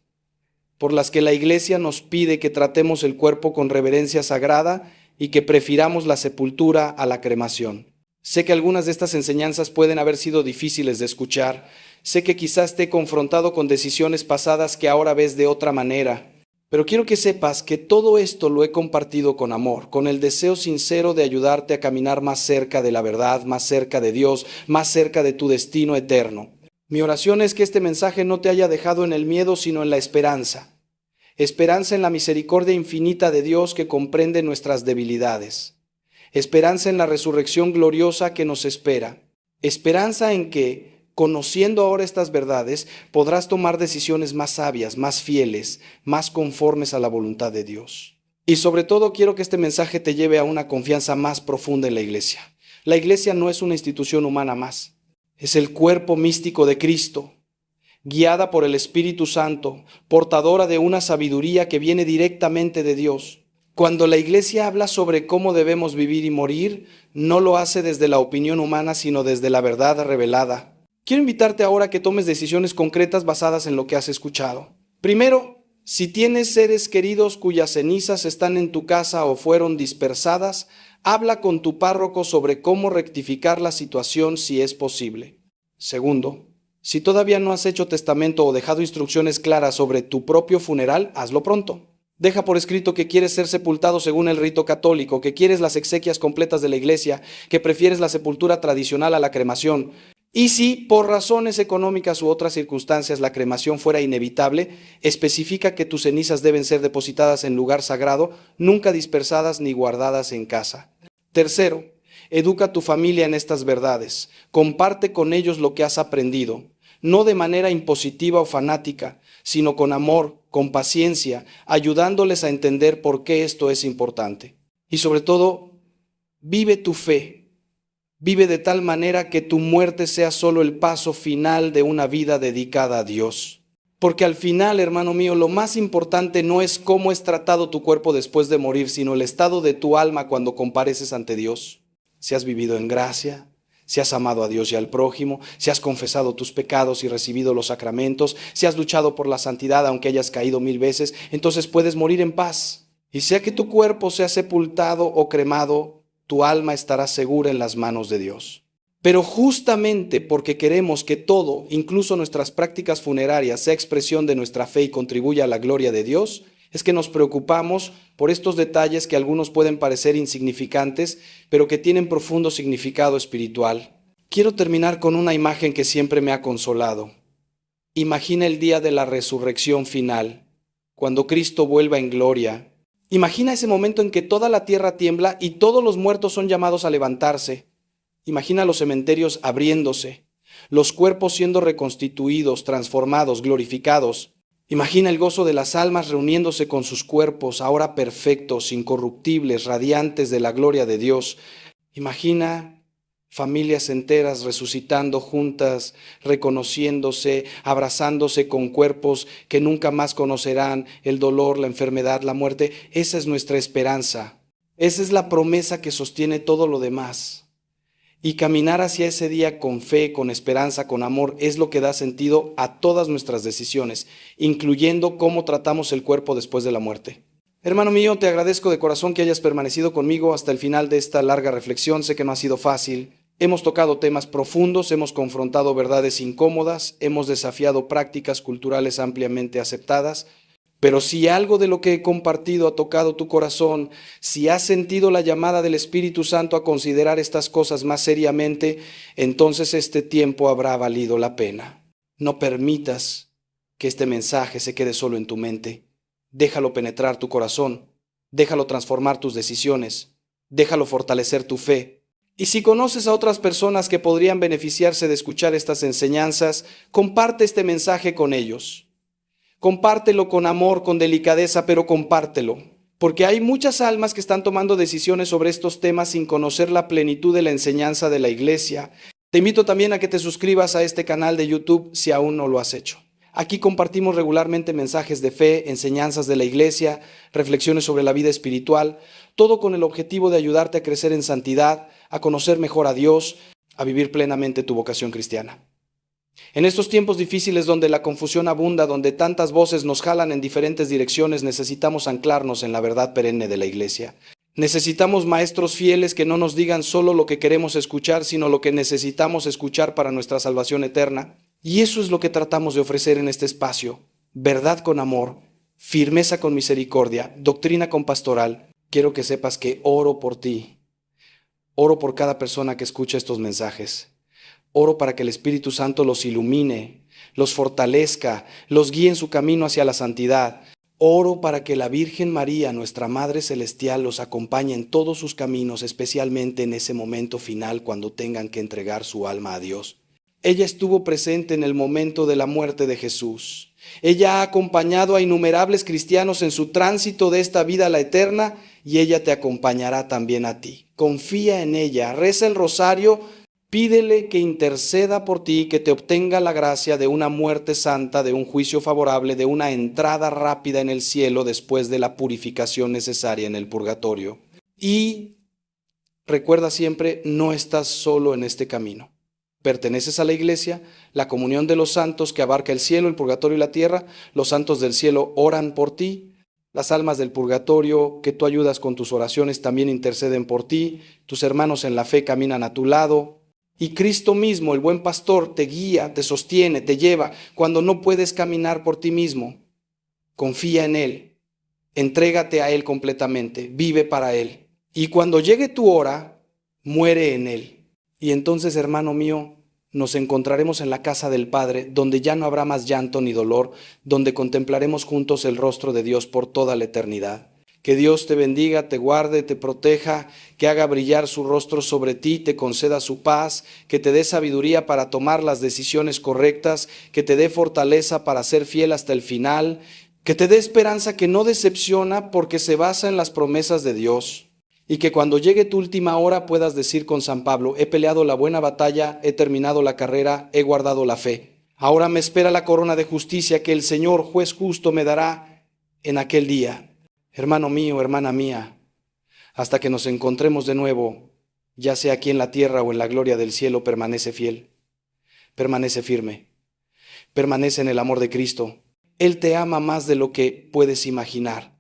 Speaker 2: por las que la Iglesia nos pide que tratemos el cuerpo con reverencia sagrada y que prefiramos la sepultura a la cremación. Sé que algunas de estas enseñanzas pueden haber sido difíciles de escuchar. Sé que quizás te he confrontado con decisiones pasadas que ahora ves de otra manera. Pero quiero que sepas que todo esto lo he compartido con amor, con el deseo sincero de ayudarte a caminar más cerca de la verdad, más cerca de Dios, más cerca de tu destino eterno. Mi oración es que este mensaje no te haya dejado en el miedo, sino en la esperanza. Esperanza en la misericordia infinita de Dios que comprende nuestras debilidades. Esperanza en la resurrección gloriosa que nos espera. Esperanza en que, conociendo ahora estas verdades, podrás tomar decisiones más sabias, más fieles, más conformes a la voluntad de Dios. Y sobre todo quiero que este mensaje te lleve a una confianza más profunda en la Iglesia. La Iglesia no es una institución humana más. Es el cuerpo místico de Cristo, guiada por el Espíritu Santo, portadora de una sabiduría que viene directamente de Dios. Cuando la Iglesia habla sobre cómo debemos vivir y morir, no lo hace desde la opinión humana, sino desde la verdad revelada. Quiero invitarte ahora a que tomes decisiones concretas basadas en lo que has escuchado. Primero, si tienes seres queridos cuyas cenizas están en tu casa o fueron dispersadas, habla con tu párroco sobre cómo rectificar la situación si es posible. Segundo, si todavía no has hecho testamento o dejado instrucciones claras sobre tu propio funeral, hazlo pronto. Deja por escrito que quieres ser sepultado según el rito católico, que quieres las exequias completas de la Iglesia, que prefieres la sepultura tradicional a la cremación. Y si por razones económicas u otras circunstancias la cremación fuera inevitable, especifica que tus cenizas deben ser depositadas en lugar sagrado, nunca dispersadas ni guardadas en casa. Tercero, educa a tu familia en estas verdades. Comparte con ellos lo que has aprendido, no de manera impositiva o fanática, sino con amor, con paciencia, ayudándoles a entender por qué esto es importante. Y sobre todo, vive tu fe. Vive de tal manera que tu muerte sea solo el paso final de una vida dedicada a Dios. Porque al final, hermano mío, lo más importante no es cómo es tratado tu cuerpo después de morir, sino el estado de tu alma cuando compareces ante Dios. Si has vivido en gracia, si has amado a Dios y al prójimo, si has confesado tus pecados y recibido los sacramentos, si has luchado por la santidad aunque hayas caído 1000 veces, entonces puedes morir en paz. Y sea que tu cuerpo sea sepultado o cremado, tu alma estará segura en las manos de Dios. Pero justamente porque queremos que todo, incluso nuestras prácticas funerarias, sea expresión de nuestra fe y contribuya a la gloria de Dios, es que nos preocupamos por estos detalles que a algunos pueden parecer insignificantes, pero que tienen profundo significado espiritual. Quiero terminar con una imagen que siempre me ha consolado. Imagina el día de la resurrección final, cuando Cristo vuelva en gloria. Imagina ese momento en que toda la tierra tiembla y todos los muertos son llamados a levantarse. Imagina los cementerios abriéndose, los cuerpos siendo reconstituidos, transformados, glorificados. Imagina el gozo de las almas reuniéndose con sus cuerpos, ahora perfectos, incorruptibles, radiantes de la gloria de Dios. Imagina familias enteras resucitando juntas, reconociéndose, abrazándose con cuerpos que nunca más conocerán el dolor, la enfermedad, la muerte. Esa es nuestra esperanza. Esa es la promesa que sostiene todo lo demás. Y caminar hacia ese día con fe, con esperanza, con amor, es lo que da sentido a todas nuestras decisiones, incluyendo cómo tratamos el cuerpo después de la muerte. Hermano mío, te agradezco de corazón que hayas permanecido conmigo hasta el final de esta larga reflexión. Sé que no ha sido fácil. Hemos tocado temas profundos, hemos confrontado verdades incómodas, hemos desafiado prácticas culturales ampliamente aceptadas. Pero si algo de lo que he compartido ha tocado tu corazón, si has sentido la llamada del Espíritu Santo a considerar estas cosas más seriamente, entonces este tiempo habrá valido la pena. No permitas que este mensaje se quede solo en tu mente. Déjalo penetrar tu corazón, déjalo transformar tus decisiones, déjalo fortalecer tu fe. Y si conoces a otras personas que podrían beneficiarse de escuchar estas enseñanzas, comparte este mensaje con ellos. Compártelo con amor, con delicadeza, pero compártelo. Porque hay muchas almas que están tomando decisiones sobre estos temas sin conocer la plenitud de la enseñanza de la iglesia. Te invito también a que te suscribas a este canal de YouTube si aún no lo has hecho. Aquí compartimos regularmente mensajes de fe, enseñanzas de la iglesia, reflexiones sobre la vida espiritual, todo con el objetivo de ayudarte a crecer en santidad, a conocer mejor a Dios, a vivir plenamente tu vocación cristiana. En estos tiempos difíciles donde la confusión abunda, donde tantas voces nos jalan en diferentes direcciones, necesitamos anclarnos en la verdad perenne de la iglesia. Necesitamos maestros fieles que no nos digan solo lo que queremos escuchar, sino lo que necesitamos escuchar para nuestra salvación eterna. Y eso es lo que tratamos de ofrecer en este espacio. Verdad con amor, firmeza con misericordia, doctrina con pastoral. Quiero que sepas que oro por ti. Oro por cada persona que escucha estos mensajes. Oro para que el Espíritu Santo los ilumine, los fortalezca, los guíe en su camino hacia la santidad. Oro para que la Virgen María, nuestra Madre Celestial, los acompañe en todos sus caminos, especialmente en ese momento final cuando tengan que entregar su alma a Dios. Ella estuvo presente en el momento de la muerte de Jesús. Ella ha acompañado a innumerables cristianos en su tránsito de esta vida a la eterna y ella te acompañará también a ti. Confía en ella, reza el rosario. Pídele que interceda por ti, que te obtenga la gracia de una muerte santa, de un juicio favorable, de una entrada rápida en el cielo después de la purificación necesaria en el purgatorio. Y recuerda siempre, no estás solo en este camino. Perteneces a la iglesia, la comunión de los santos que abarca el cielo, el purgatorio y la tierra. Los santos del cielo oran por ti. Las almas del purgatorio que tú ayudas con tus oraciones también interceden por ti. Tus hermanos en la fe caminan a tu lado. Y Cristo mismo, el buen pastor, te guía, te sostiene, te lleva cuando no puedes caminar por ti mismo. Confía en Él, entrégate a Él completamente, vive para Él. Y cuando llegue tu hora, muere en Él. Y entonces, hermano mío, nos encontraremos en la casa del Padre, donde ya no habrá más llanto ni dolor, donde contemplaremos juntos el rostro de Dios por toda la eternidad. Que Dios te bendiga, te guarde, te proteja, que haga brillar su rostro sobre ti, te conceda su paz, que te dé sabiduría para tomar las decisiones correctas, que te dé fortaleza para ser fiel hasta el final, que te dé esperanza que no decepciona porque se basa en las promesas de Dios, y que cuando llegue tu última hora puedas decir con San Pablo: he peleado la buena batalla, he terminado la carrera, he guardado la fe. Ahora me espera la corona de justicia que el Señor, juez justo, me dará en aquel día. Hermano mío, hermana mía, hasta que nos encontremos de nuevo, ya sea aquí en la tierra o en la gloria del cielo, permanece fiel, permanece firme, permanece en el amor de Cristo. Él te ama más de lo que puedes imaginar.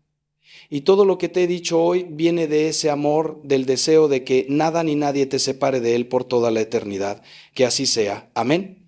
Speaker 2: Y todo lo que te he dicho hoy viene de ese amor, del deseo de que nada ni nadie te separe de Él por toda la eternidad. Que así sea. Amén.